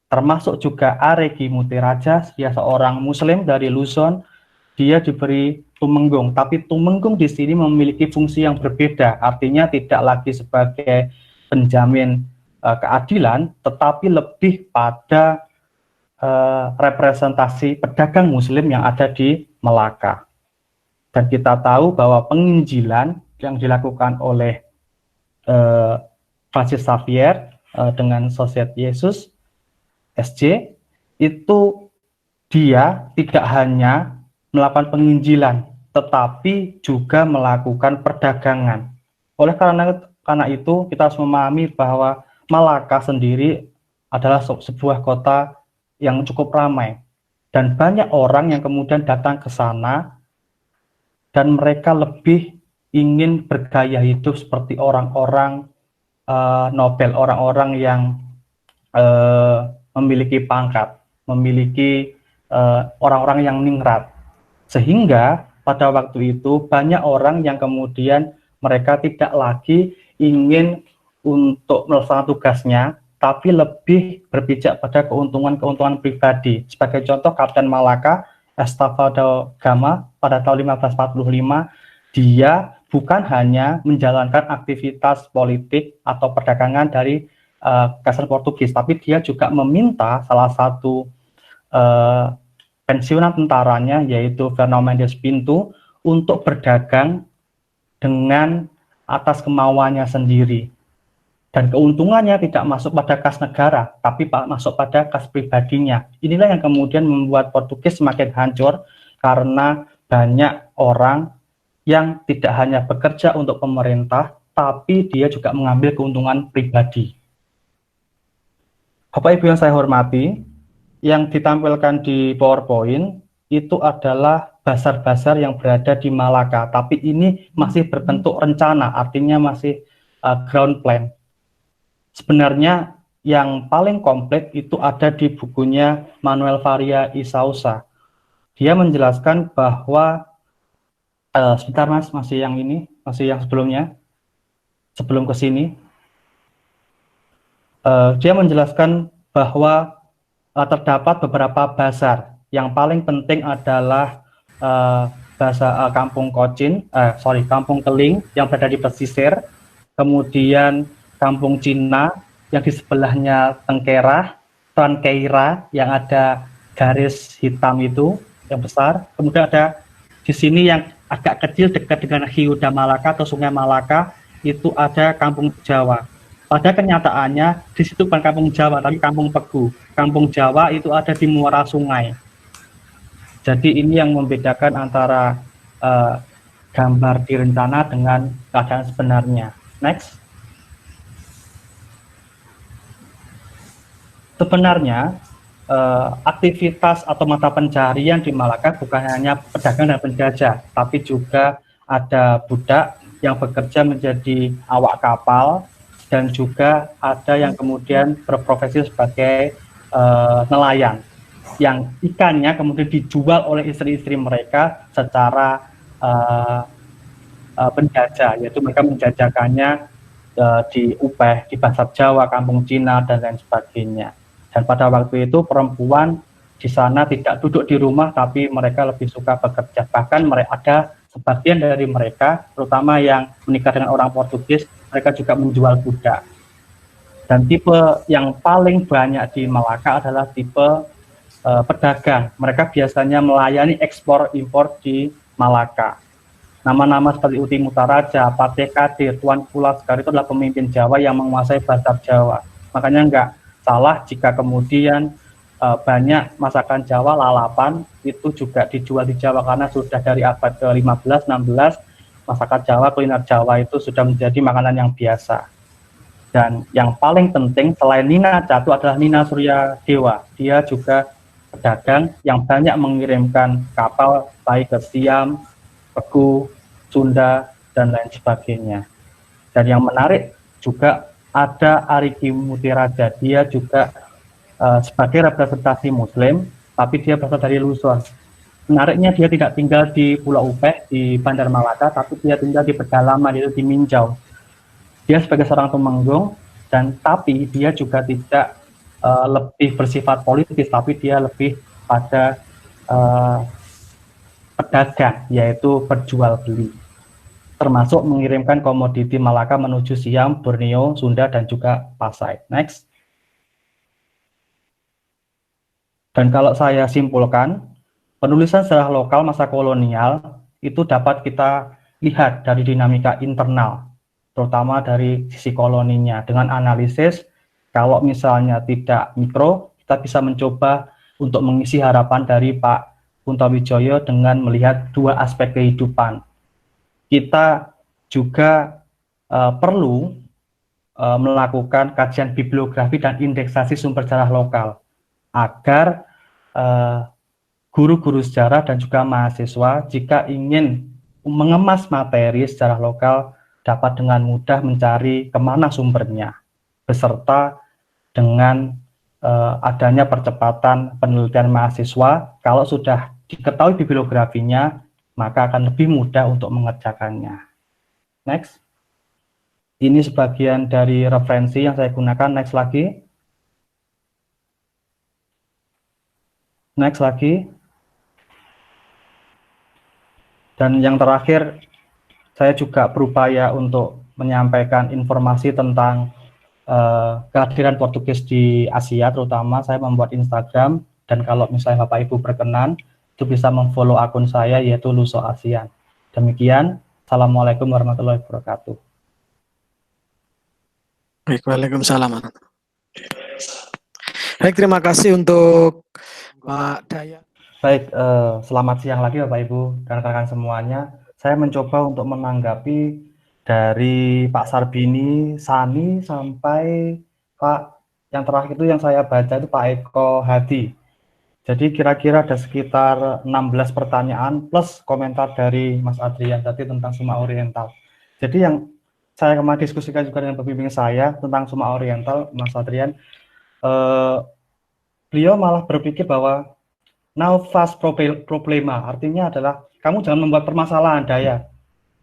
Termasuk juga Aregi Mutiraja, dia seorang Muslim dari Luzon, dia diberi tumenggung, tapi tumenggung di sini memiliki fungsi yang berbeda, artinya tidak lagi sebagai penjamin keadilan, tetapi lebih pada representasi pedagang Muslim yang ada di Melaka. Dan kita tahu bahwa penginjilan yang dilakukan oleh Francis Xavier dengan Societe Yesus SJ, itu dia tidak hanya melakukan penginjilan, tetapi juga melakukan perdagangan. Oleh karena itu, kita harus memahami bahwa Malaka sendiri adalah sebuah kota yang cukup ramai, dan banyak orang yang kemudian datang ke sana, dan mereka lebih ingin bergaya hidup seperti orang-orang nobel, orang-orang yang memiliki pangkat, memiliki orang-orang yang ningrat. Sehingga pada waktu itu banyak orang yang kemudian mereka tidak lagi ingin untuk melaksanakan tugasnya, tapi lebih berpijak pada keuntungan-keuntungan pribadi. Sebagai contoh, Kapten Malaka, Estefão da Gama, pada tahun 1545, dia bukan hanya menjalankan aktivitas politik atau perdagangan dari Kekaisaran Portugis, tapi dia juga meminta salah satu pensiunan tentaranya, yaitu Fernão Mendes Pinto, untuk berdagang dengan atas kemauannya sendiri. Dan keuntungannya tidak masuk pada kas negara, tapi masuk pada kas pribadinya. Inilah yang kemudian membuat Portugis semakin hancur karena banyak orang yang tidak hanya bekerja untuk pemerintah, tapi dia juga mengambil keuntungan pribadi. Bapak Ibu yang saya hormati, yang ditampilkan di PowerPoint itu adalah basar-basar yang berada di Malaka, tapi ini masih berbentuk rencana, artinya masih ground plan. Sebenarnya yang paling komplit itu ada di bukunya Manuel Faria y Sousa. Dia menjelaskan bahwa, sebentar Mas, masih yang ini, masih yang sebelumnya, sebelum ke sini. Dia menjelaskan bahwa terdapat beberapa basar. Yang paling penting adalah Kampung Kampung Keling yang berada di pesisir, kemudian Kampung Cina yang di sebelahnya Tangkeira yang ada garis hitam itu yang besar, kemudian ada di sini yang agak kecil dekat dengan Rio da Malaka atau Sungai Malaka itu ada Kampung Jawa. Pada kenyataannya di situ bukan Kampung Jawa tapi Kampung Pegu. Kampung Jawa itu ada di muara sungai. Jadi ini yang membedakan antara gambar di rencana dengan keadaan sebenarnya. Next. Sebenarnya aktivitas atau mata pencaharian di Malaka bukan hanya pedagang dan penjajah, tapi juga ada budak yang bekerja menjadi awak kapal, dan juga ada yang kemudian berprofesi sebagai nelayan, yang ikannya kemudian dijual oleh istri-istri mereka secara penjajah, yaitu mereka menjajakannya di Upeh, di Pasar Jawa, Kampung Cina, dan lain sebagainya. Dan pada waktu itu perempuan di sana tidak duduk di rumah, tapi mereka lebih suka bekerja. Bahkan ada sebagian dari mereka, terutama yang menikah dengan orang Portugis, mereka juga menjual budak. Dan tipe yang paling banyak di Malaka adalah tipe pedagang. Mereka biasanya melayani ekspor-impor di Malaka. Nama-nama seperti Uti Mutaraja, Pateh Kadir, Tuan Pulaskar itu adalah pemimpin Jawa yang menguasai bahasa Jawa. Makanya enggak salah jika kemudian banyak masakan Jawa, lalapan itu juga dijual di Jawa, karena sudah dari abad ke-15, 16 masakan Jawa, kuliner Jawa itu sudah menjadi makanan yang biasa. Dan yang paling penting selain Nina Catu adalah Nina Surya Dewa. Dia juga pedagang yang banyak mengirimkan kapal baik ke Siam, Pegu, Sunda, dan lain sebagainya. Dan yang menarik juga ada Ariki Mutiraja. Dia juga sebagai representasi Muslim, tapi dia berasal dari Luzon. Menariknya dia tidak tinggal di Pulau Upeh, di Bandar Malaka, tapi dia tinggal di pedalaman, yaitu di Minjau. Dia sebagai seorang tumenggung, tapi dia juga tidak lebih bersifat politis, tapi dia lebih pada pedagang, yaitu berjual beli, termasuk mengirimkan komoditi Malaka menuju Siam, Borneo, Sunda, dan juga Pasai. Next. Dan kalau saya simpulkan, penulisan sejarah lokal masa kolonial itu dapat kita lihat dari dinamika internal, terutama dari sisi koloninya. Dengan analisis, kalau misalnya tidak mikro, kita bisa mencoba untuk mengisi harapan dari Pak Kuntowijoyo dengan melihat dua aspek kehidupan. Kita juga perlu melakukan kajian bibliografi dan indeksasi sumber sejarah lokal agar guru-guru sejarah dan juga mahasiswa jika ingin mengemas materi sejarah lokal dapat dengan mudah mencari kemana sumbernya, beserta dengan adanya percepatan penelitian mahasiswa. Kalau sudah diketahui bibliografinya, maka akan lebih mudah untuk mengerjakannya. Next. Ini sebagian dari referensi yang saya gunakan. Next lagi. Next lagi. Dan yang terakhir, saya juga berupaya untuk menyampaikan informasi tentang kehadiran Portugis di Asia, terutama saya membuat Instagram, dan kalau misalnya Bapak Ibu berkenan, itu bisa memfollow akun saya, yaitu Luso ASEAN. Demikian, Assalamualaikum warahmatullahi wabarakatuh. Baik, waalaikumsalam. Baik, terima kasih untuk Pak Daya. Baik, selamat siang lagi Bapak Ibu dan rekan-rekan semuanya. Saya mencoba untuk menanggapi dari Pak Sarbini, Sani, sampai Pak yang terakhir itu yang saya baca itu Pak Eko Hadi. Jadi kira-kira ada sekitar 16 pertanyaan plus komentar dari Mas Adrian tadi tentang Suma Oriental. Jadi yang saya kemarin diskusikan juga dengan pembimbing saya tentang Suma Oriental, Mas Adrian, beliau malah berpikir bahwa now fast problema, artinya adalah kamu jangan membuat permasalahan Daya.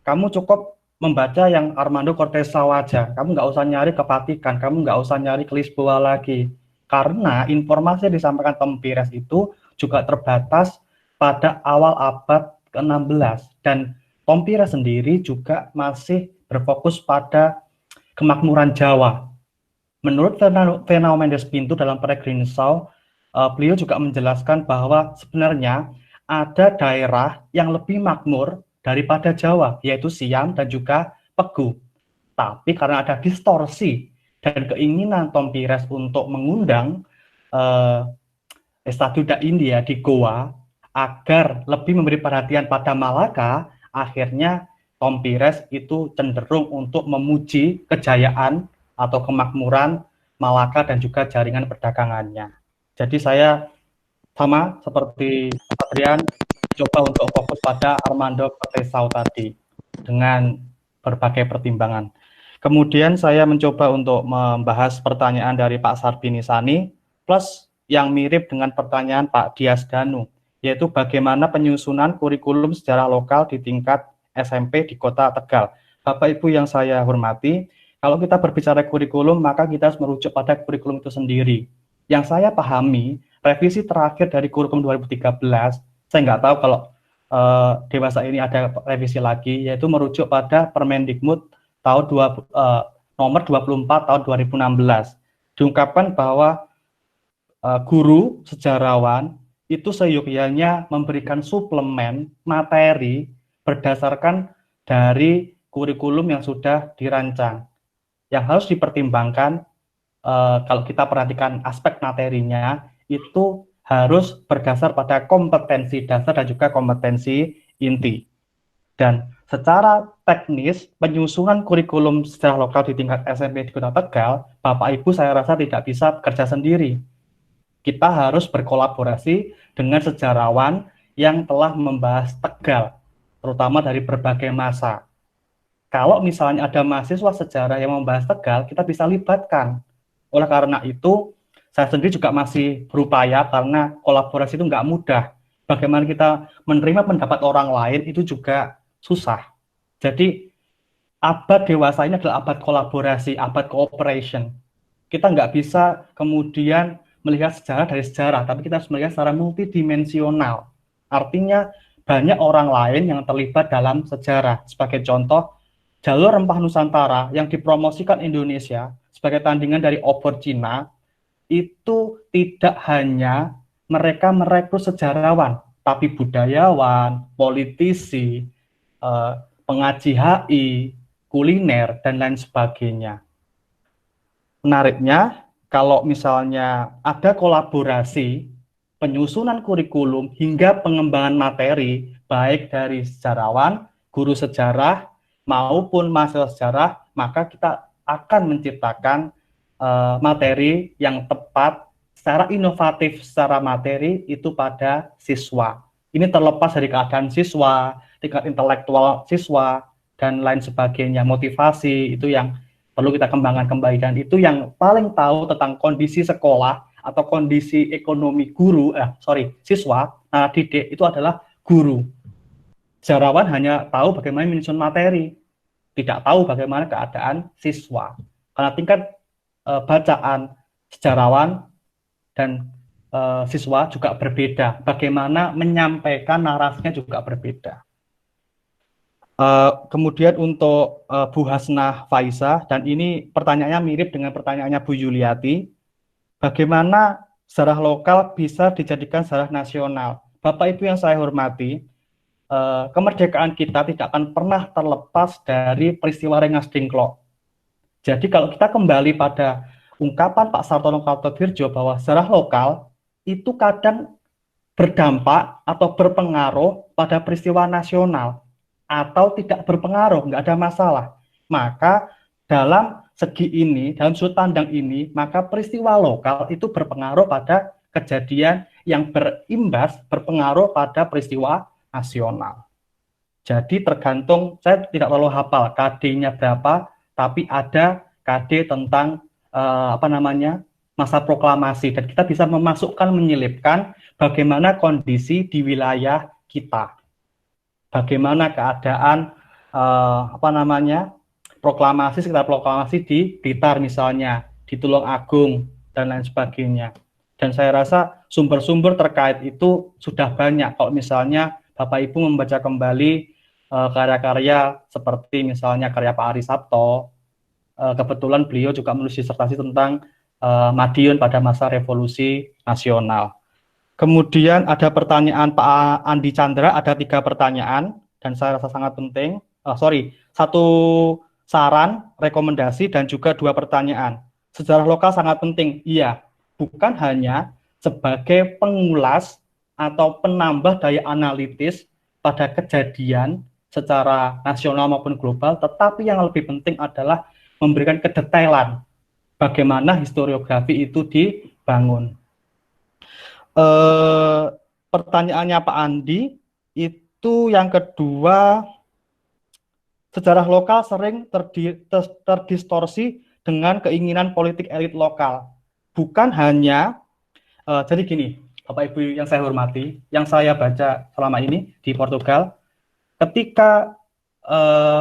Kamu cukup membaca yang Armando Cortesa aja. Kamu nggak usah nyari ke Vatikan, kamu nggak usah nyari ke Lisboa lagi. Karena informasi yang disampaikan Tom Pires itu juga terbatas pada awal abad ke-16. Dan Tom Pires sendiri juga masih berfokus pada kemakmuran Jawa. Menurut Fernão Mendes Pinto dalam Peregrinação, beliau juga menjelaskan bahwa sebenarnya ada daerah yang lebih makmur daripada Jawa, yaitu Siam dan juga Pegu. Tapi karena ada distorsi dan keinginan Tom Pires untuk mengundang Estatuda India di Goa agar lebih memberi perhatian pada Malaka, akhirnya Tom Pires itu cenderung untuk memuji kejayaan atau kemakmuran Malaka dan juga jaringan perdagangannya. Jadi saya sama seperti Adrian coba untuk fokus pada Armando Cortesa tadi dengan berbagai pertimbangan. Kemudian saya mencoba untuk membahas pertanyaan dari Pak Sarbini Sani plus yang mirip dengan pertanyaan Pak Dias Danu, yaitu bagaimana penyusunan kurikulum sejarah lokal di tingkat SMP di Kota Tegal. Bapak Ibu yang saya hormati, kalau kita berbicara kurikulum, maka kita harus merujuk pada kurikulum itu sendiri. Yang saya pahami, revisi terakhir dari kurikulum 2013, saya nggak tahu kalau dewasa ini ada revisi lagi, yaitu merujuk pada Permendikbud tahun nomor 24 tahun 2016. Diungkapkan bahwa guru sejarawan itu seyogyanya memberikan suplemen materi berdasarkan dari kurikulum yang sudah dirancang. Yang harus dipertimbangkan kalau kita perhatikan aspek materinya itu harus berdasar pada kompetensi dasar dan juga kompetensi inti. Dan secara teknis penyusunan kurikulum sejarah lokal di tingkat SMP di Kota Tegal, Bapak Ibu saya rasa tidak bisa bekerja sendiri. Kita harus berkolaborasi dengan sejarawan yang telah membahas Tegal, terutama dari berbagai masa. Kalau misalnya ada mahasiswa sejarah yang membahas Tegal, kita bisa libatkan. Oleh karena itu, saya sendiri juga masih berupaya karena kolaborasi itu nggak mudah. Bagaimana kita menerima pendapat orang lain itu juga susah. Jadi, abad dewasa ini adalah abad kolaborasi, abad cooperation. Kita nggak bisa kemudian melihat sejarah dari sejarah, tapi kita harus melihat secara multidimensional. Artinya, banyak orang lain yang terlibat dalam sejarah. Sebagai contoh, jalur rempah Nusantara yang dipromosikan Indonesia sebagai tandingan dari obor Cina, itu tidak hanya mereka merekrut sejarawan, tapi budayawan, politisi, pengaji HI, kuliner, dan lain sebagainya. Menariknya, kalau misalnya ada kolaborasi, penyusunan kurikulum, hingga pengembangan materi, baik dari sejarawan, guru sejarah, maupun mahasiswa sejarah, maka kita akan menciptakan materi yang tepat secara inovatif secara materi itu pada siswa. Ini terlepas dari keadaan siswa, tingkat intelektual siswa, dan lain sebagainya. Motivasi itu yang perlu kita kembangkan kembali, dan itu yang paling tahu tentang kondisi sekolah atau kondisi ekonomi siswa, didik itu adalah guru. Sejarawan hanya tahu bagaimana menyusun materi, tidak tahu bagaimana keadaan siswa. Karena tingkat bacaan sejarawan dan siswa juga berbeda. Bagaimana menyampaikan narasinya juga berbeda. Kemudian untuk Bu Hasnah Faiza, dan ini pertanyaannya mirip dengan pertanyaannya Bu Yuliati, bagaimana sejarah lokal bisa dijadikan sejarah nasional? Bapak Ibu yang saya hormati, kemerdekaan kita tidak akan pernah terlepas dari peristiwa Rengas Dengklok. Jadi kalau kita kembali pada ungkapan Pak Sartono Kartodirjo bahwa sejarah lokal itu kadang berdampak atau berpengaruh pada peristiwa nasional atau tidak berpengaruh, nggak ada masalah. Maka dalam segi ini, dalam sudut pandang ini, maka peristiwa lokal itu berpengaruh pada kejadian yang berimbas, berpengaruh pada peristiwa nasional. Jadi tergantung, saya tidak terlalu hafal KD-nya berapa, tapi ada KD tentang masa proklamasi, dan kita bisa memasukkan, menyelipkan bagaimana kondisi di wilayah kita, bagaimana keadaan proklamasi, sekitar proklamasi di Blitar misalnya, di Tulung Agung dan lain sebagainya. Dan saya rasa sumber-sumber terkait itu sudah banyak. Kalau misalnya Bapak Ibu membaca kembali karya-karya seperti misalnya karya Pak Ari Sabto, kebetulan beliau juga menulis disertasi tentang Madiun pada masa revolusi nasional. Kemudian ada pertanyaan Pak Andi Chandra, ada 3 pertanyaan, dan saya rasa sangat penting. Satu saran, rekomendasi, dan juga 2 pertanyaan. Sejarah lokal sangat penting, iya. Bukan hanya sebagai pengulas atau penambah daya analitis pada kejadian secara nasional maupun global, tetapi yang lebih penting adalah memberikan kedetailan bagaimana historiografi itu dibangun. Pertanyaannya Pak Andi, itu yang kedua, sejarah lokal sering terdistorsi dengan keinginan politik elit lokal. Bukan hanya, jadi gini, Bapak Ibu yang saya hormati, yang saya baca selama ini di Portugal, ketika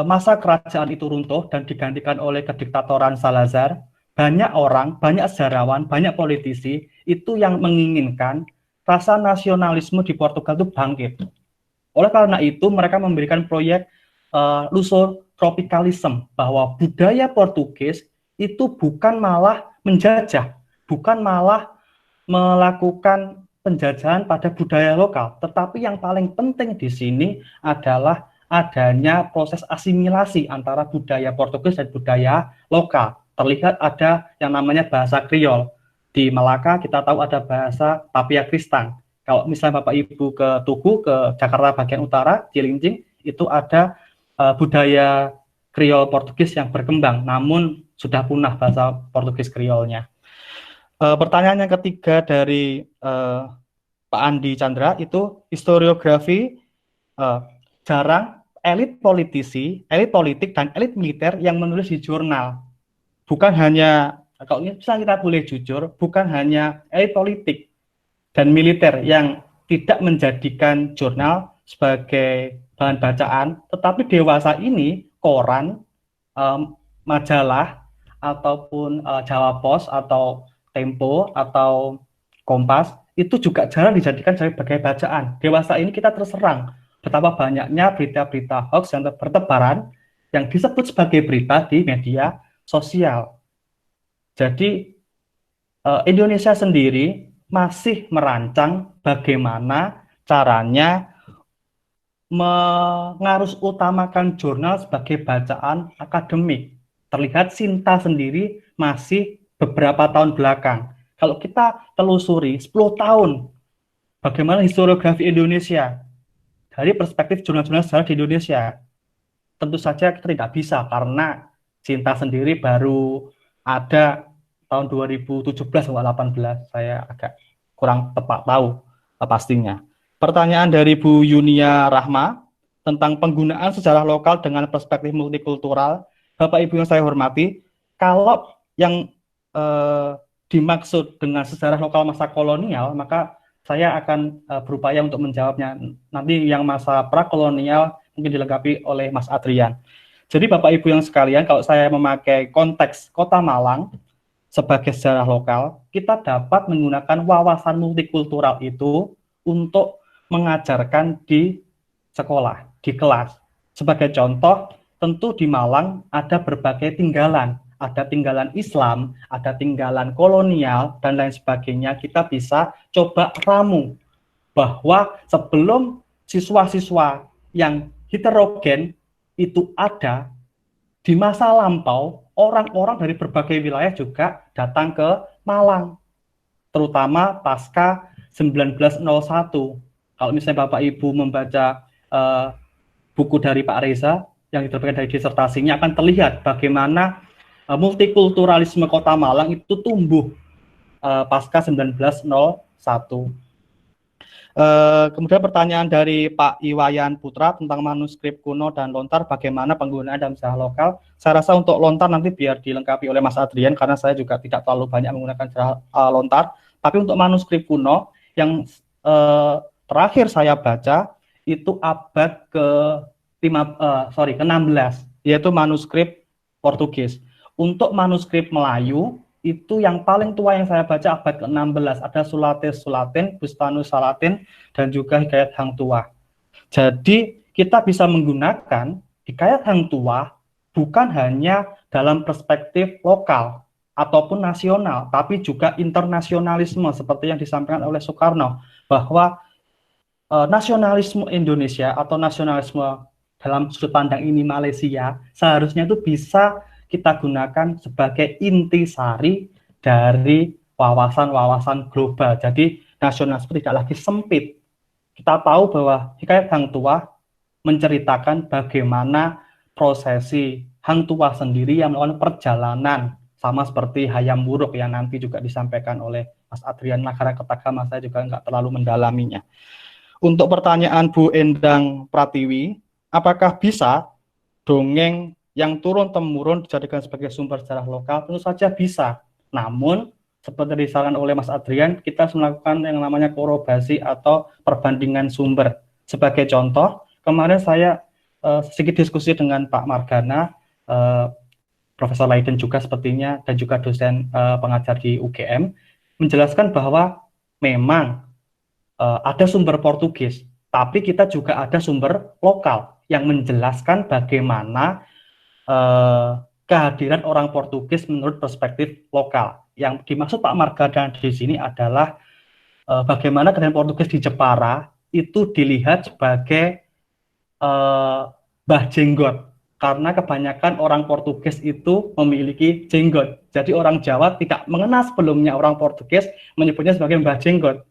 masa kerajaan itu runtuh dan digantikan oleh kediktatoran Salazar, banyak orang, banyak sejarawan, banyak politisi itu yang menginginkan rasa nasionalisme di Portugal itu bangkit. Oleh karena itu, mereka memberikan proyek Lusotropicalism, bahwa budaya Portugis itu bukan malah menjajah, bukan malah melakukan penjajahan pada budaya lokal, tetapi yang paling penting di sini adalah adanya proses asimilasi antara budaya Portugis dan budaya lokal. Terlihat ada yang namanya bahasa Kriol. Di Malaka kita tahu ada bahasa Tapia Kristang. Kalau misalnya Bapak Ibu ke Tugu, ke Jakarta bagian utara, Cilincing, itu ada budaya Kriol Portugis yang berkembang, namun sudah punah bahasa Portugis Kriolnya. Pertanyaan yang ketiga dari Pak Andi Chandra itu historiografi, jarang elit politisi, elit politik dan elit militer yang menulis di jurnal. Bukan hanya, kalau misalnya kita boleh jujur, bukan hanya elit politik dan militer yang tidak menjadikan jurnal sebagai bahan bacaan, tetapi dewasa ini koran, majalah ataupun Jawa Pos atau Tempo atau Kompas itu juga jarang dijadikan sebagai bacaan. Dewasa ini kita terserang betapa banyaknya berita-berita hoax yang bertebaran yang disebut sebagai berita di media sosial. Jadi Indonesia sendiri masih merancang bagaimana caranya mengarus utamakan jurnal sebagai bacaan akademik. Terlihat Sinta sendiri masih beberapa tahun belakang. Kalau kita telusuri 10 tahun bagaimana historiografi Indonesia dari perspektif jurnal-jurnal sejarah di Indonesia, tentu saja kita tidak bisa karena Sinta sendiri baru ada tahun 2017 atau 2018, saya agak kurang tepat tahu pastinya. Pertanyaan dari Bu Yunia Rahma tentang penggunaan sejarah lokal dengan perspektif multikultural. Bapak Ibu yang saya hormati, kalau yang dimaksud dengan sejarah lokal masa kolonial, maka saya akan berupaya untuk menjawabnya. Nanti yang masa prakolonial mungkin dilengkapi oleh Mas Adrian. Jadi Bapak Ibu yang sekalian, kalau saya memakai konteks Kota Malang sebagai sejarah lokal, kita dapat menggunakan wawasan multikultural itu untuk mengajarkan di sekolah, di kelas. Sebagai contoh, tentu di Malang ada berbagai tinggalan. Ada tinggalan Islam, ada tinggalan kolonial, dan lain sebagainya. Kita bisa coba ramu bahwa sebelum siswa-siswa yang heterogen itu ada di masa lampau, orang-orang dari berbagai wilayah juga datang ke Malang, terutama pasca 1901. Kalau misalnya Bapak Ibu membaca buku dari Pak Reza yang diterbitkan dari disertasinya, akan terlihat bagaimana multikulturalisme Kota Malang itu tumbuh pasca 1901. Kemudian pertanyaan dari Pak Iwayan Putra tentang manuskrip kuno dan lontar, bagaimana penggunaan dalam sejarah lokal. Saya rasa untuk lontar nanti biar dilengkapi oleh Mas Adrian, karena saya juga tidak terlalu banyak menggunakan sejarah lontar. Tapi untuk manuskrip kuno yang terakhir saya baca itu abad ke-16, yaitu manuskrip Portugis. Untuk manuskrip Melayu itu yang paling tua yang saya baca abad ke-16, ada Sulates Sulatin, Bustanus Salatin, dan juga Hikayat Hang Tuah. Jadi kita bisa menggunakan Hikayat Hang Tuah bukan hanya dalam perspektif lokal ataupun nasional, tapi juga internasionalisme seperti yang disampaikan oleh Soekarno, bahwa nasionalisme Indonesia atau nasionalisme dalam sudut pandang ini Malaysia seharusnya itu bisa kita gunakan sebagai intisari dari wawasan-wawasan global. Jadi nasionalisme tidak lagi sempit. Kita tahu bahwa Hikayat Hang Tuah menceritakan bagaimana prosesi Hang Tuah sendiri yang melakukan perjalanan, sama seperti Hayam Wuruk yang nanti juga disampaikan oleh Mas Adrian Nagara Kertagama. Saya juga nggak terlalu mendalaminya. Untuk pertanyaan Bu Endang Pratiwi, apakah bisa dongeng yang turun-temurun dijadikan sebagai sumber sejarah lokal? Tentu saja bisa. Namun, seperti disarankan oleh Mas Adrian, kita harus melakukan yang namanya korobasi atau perbandingan sumber. Sebagai contoh, kemarin saya sedikit diskusi dengan Pak Margana, Profesor Leiden juga sepertinya, dan juga dosen pengajar di UGM, menjelaskan bahwa memang ada sumber Portugis, tapi kita juga ada sumber lokal yang menjelaskan bagaimana kehadiran orang Portugis menurut perspektif lokal. Yang dimaksud Pak Margana di sini adalah bagaimana kehadiran Portugis di Jepara itu dilihat sebagai Mbah Jenggot, karena kebanyakan orang Portugis itu memiliki jenggot. Jadi orang Jawa tidak mengenal sebelumnya orang Portugis, menyebutnya sebagai Mbah Jenggot.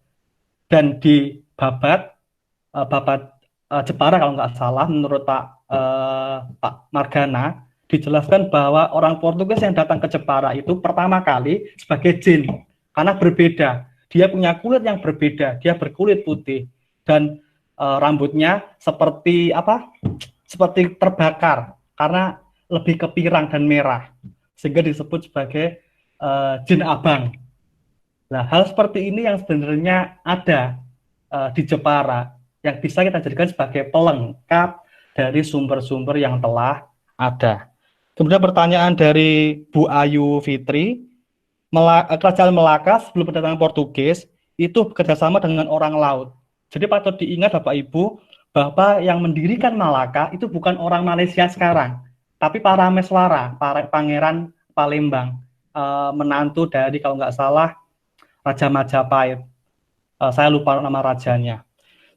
Dan di Babat Jepara kalau nggak salah, menurut Pak Margana, dijelaskan bahwa orang Portugis yang datang ke Jepara itu pertama kali sebagai jin, karena berbeda. Dia punya kulit yang berbeda, dia berkulit putih dan rambutnya seperti seperti terbakar karena lebih ke pirang dan merah, sehingga disebut sebagai jin abang. Nah, hal seperti ini yang sebenarnya ada di Jepara yang bisa kita jadikan sebagai pelengkap dari sumber-sumber yang telah ada. Kemudian pertanyaan dari Bu Ayu Fitri, Kerajaan Melaka sebelum kedatangan Portugis itu bekerjasama dengan orang laut. Jadi patut diingat Bapak Ibu bahwa yang mendirikan Malaka itu bukan orang Malaysia sekarang, tapi para Meswara, para Pangeran Palembang, menantu dari kalau nggak salah Raja Majapahit. Saya lupa nama rajanya.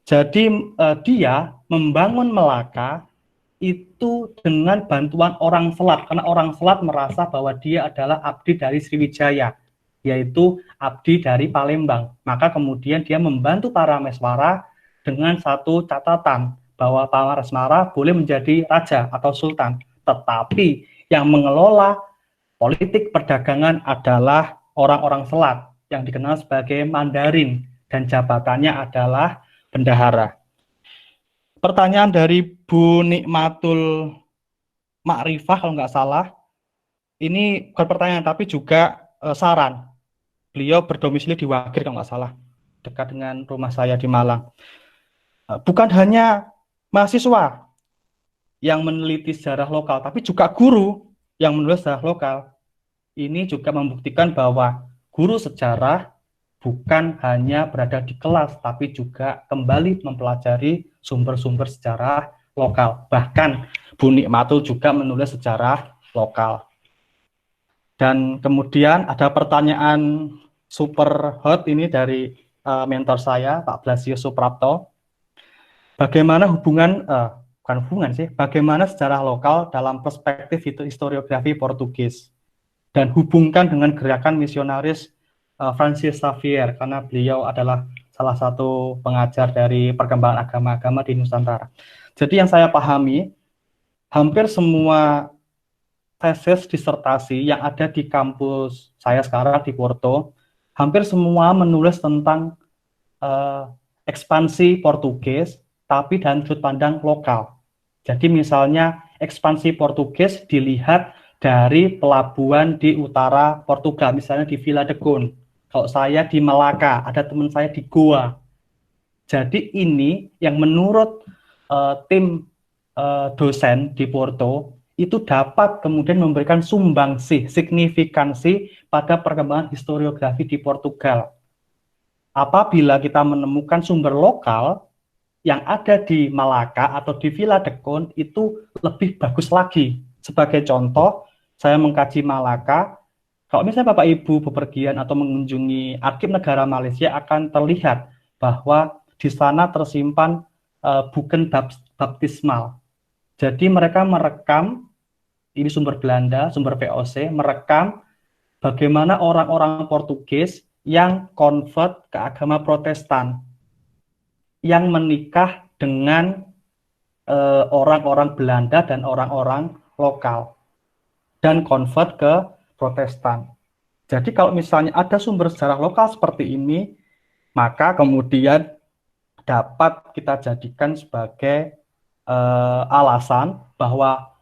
Jadi dia membangun Melaka itu dengan bantuan orang Selat, karena orang Selat merasa bahwa dia adalah abdi dari Sriwijaya, yaitu abdi dari Palembang. Maka kemudian dia membantu para Meswara dengan satu catatan, bahwa para Meswara boleh menjadi raja atau sultan, tetapi yang mengelola politik perdagangan adalah orang-orang Selat yang dikenal sebagai Mandarin, dan jabatannya adalah bendahara. Pertanyaan dari Bu Nikmatul Makrifah kalau nggak salah, ini bukan pertanyaan tapi juga saran. Beliau berdomisili di Wagir kalau nggak salah, dekat dengan rumah saya di Malang. Bukan hanya mahasiswa yang meneliti sejarah lokal, tapi juga guru yang menulis sejarah lokal. Ini juga membuktikan bahwa guru sejarah bukan hanya berada di kelas, tapi juga kembali mempelajari sumber-sumber sejarah lokal. Bahkan Bu Nikmatul juga menulis sejarah lokal. Dan kemudian ada pertanyaan super hot ini dari mentor saya, Pak Blasio Suprapto. bagaimana bukan hubungan sih, bagaimana sejarah lokal dalam perspektif historiografi Portugis dan hubungkan dengan gerakan misionaris Francis Xavier karena beliau adalah salah satu pengajar dari perkembangan agama-agama di Nusantara. Jadi yang saya pahami, hampir semua tesis disertasi yang ada di kampus saya sekarang di Porto, hampir semua menulis tentang ekspansi Portugis, tapi dari sudut pandang lokal. Jadi misalnya ekspansi Portugis dilihat dari pelabuhan di utara Portugal, misalnya di Vila de Conde. Kalau saya di Malaka, ada teman saya di Goa. Jadi ini yang menurut tim dosen di Porto itu dapat kemudian memberikan sumbangsi, signifikansi pada perkembangan historiografi di Portugal. Apabila kita menemukan sumber lokal yang ada di Malaka atau di Vila de Conde itu lebih bagus lagi. Sebagai contoh, saya mengkaji Malaka, kalau misalnya Bapak Ibu bepergian atau mengunjungi Arsip Negara Malaysia akan terlihat bahwa di sana tersimpan buku baptismal. Jadi mereka merekam, ini sumber Belanda, sumber VOC, merekam bagaimana orang-orang Portugis yang convert ke agama Protestan, yang menikah dengan orang-orang Belanda dan orang-orang lokal, dan convert ke Protestan. Jadi kalau misalnya ada sumber sejarah lokal seperti ini, maka kemudian dapat kita jadikan sebagai alasan bahwa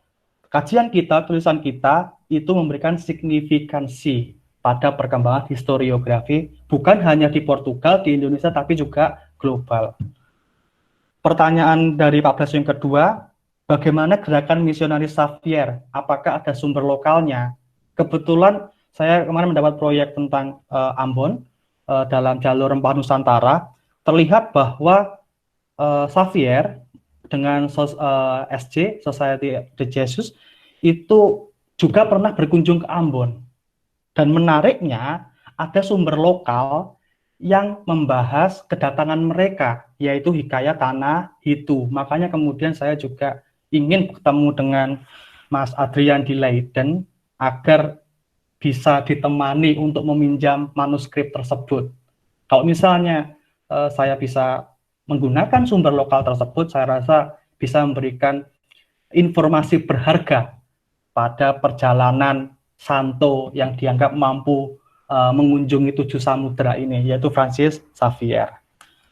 kajian kita, tulisan kita, itu memberikan signifikansi pada perkembangan historiografi, bukan hanya di Portugal, di Indonesia, tapi juga global. Pertanyaan dari Pak Blas yang kedua, bagaimana gerakan misionaris Xavier? Apakah ada sumber lokalnya? Kebetulan saya kemarin mendapat proyek tentang Ambon, dalam jalur Rempah Nusantara, terlihat bahwa Xavier dengan SJ, Society de Jesus, itu juga pernah berkunjung ke Ambon. Dan menariknya, ada sumber lokal yang membahas kedatangan mereka, yaitu Hikayat Tanah Hitu. Makanya kemudian saya juga ingin bertemu dengan Mas Adrian di Leiden, agar bisa ditemani untuk meminjam manuskrip tersebut. Kalau misalnya saya bisa menggunakan sumber lokal tersebut, saya rasa bisa memberikan informasi berharga pada perjalanan Santo yang dianggap mampu mengunjungi 7 samudera ini, yaitu Francis Xavier.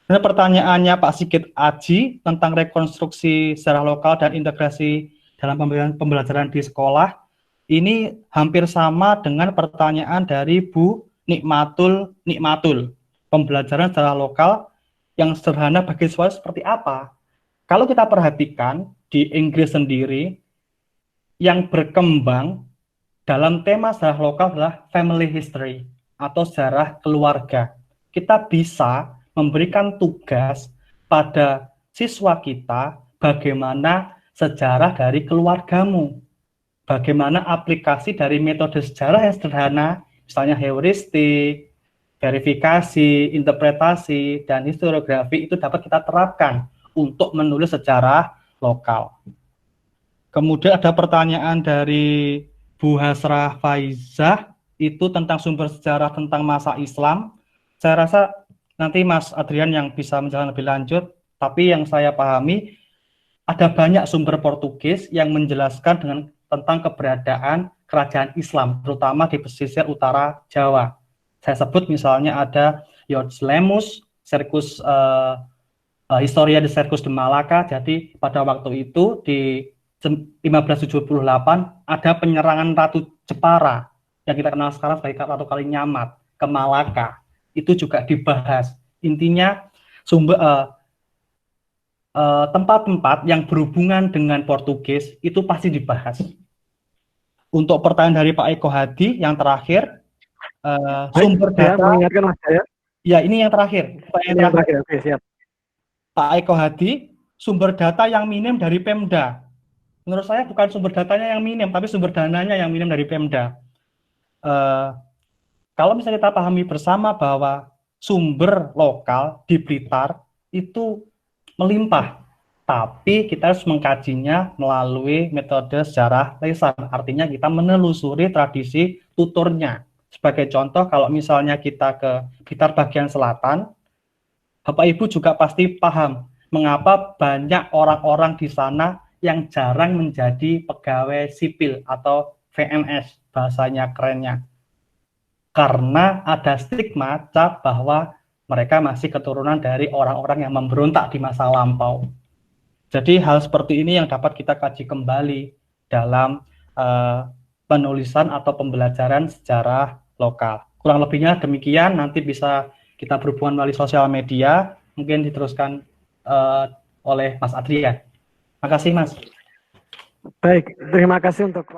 Nah, pertanyaannya Pak Sigit Aji tentang rekonstruksi sejarah lokal dan integrasi dalam pembelajaran di sekolah, ini hampir sama dengan pertanyaan dari Bu Nikmatul. Pembelajaran sejarah lokal yang sederhana bagi siswa seperti apa? Kalau kita perhatikan di Inggris sendiri, yang berkembang dalam tema sejarah lokal adalah family history atau sejarah keluarga. Kita bisa memberikan tugas pada siswa kita bagaimana sejarah dari keluargamu, bagaimana aplikasi dari metode sejarah yang sederhana, misalnya heuristik, verifikasi, interpretasi, dan historiografi itu dapat kita terapkan untuk menulis sejarah lokal. Kemudian ada pertanyaan dari Bu Hasrah Faizah, itu tentang sumber sejarah tentang masa Islam. Saya rasa nanti Mas Adrian yang bisa menjelaskan lebih lanjut, tapi yang saya pahami ada banyak sumber Portugis yang menjelaskan tentang keberadaan kerajaan Islam, terutama di pesisir utara Jawa. Saya sebut misalnya ada Jorge Lemus, Circus Historia de Circus de Malacca. Jadi pada waktu itu di 1578 ada penyerangan Ratu Jepara yang kita kenal sekarang sebagai Ratu Kalinyamat ke Malaka. Itu juga dibahas. Intinya tempat-tempat yang berhubungan dengan Portugis itu pasti dibahas. Untuk pertanyaan dari Pak Eko Hadi yang terakhir, sumber data. Mengingatkan Mas Jaya. Ya, ini yang terakhir. Yang terakhir. Oke, siap. Pak Eko Hadi, sumber data yang minim dari Pemda. Menurut saya bukan sumber datanya yang minim, tapi sumber dananya yang minim dari Pemda. Kalau misalnya kita pahami bersama bahwa sumber lokal di Blitar itu melimpah. tapi kita harus mengkajinya melalui metode sejarah lisan. Artinya kita menelusuri tradisi tuturnya. Sebagai contoh, kalau misalnya kita ke Blitar bagian selatan, Bapak Ibu juga pasti paham mengapa banyak orang-orang di sana yang jarang menjadi pegawai sipil atau VNS, bahasanya kerennya. Karena ada stigma cap bahwa mereka masih keturunan dari orang-orang yang memberontak di masa lampau. Jadi hal seperti ini yang dapat kita kaji kembali dalam penulisan atau pembelajaran sejarah lokal. Kurang lebihnya demikian, nanti bisa kita berhubungan melalui sosial media, mungkin diteruskan oleh Mas Adrian. Terima kasih, Mas. Baik, terima kasih untuk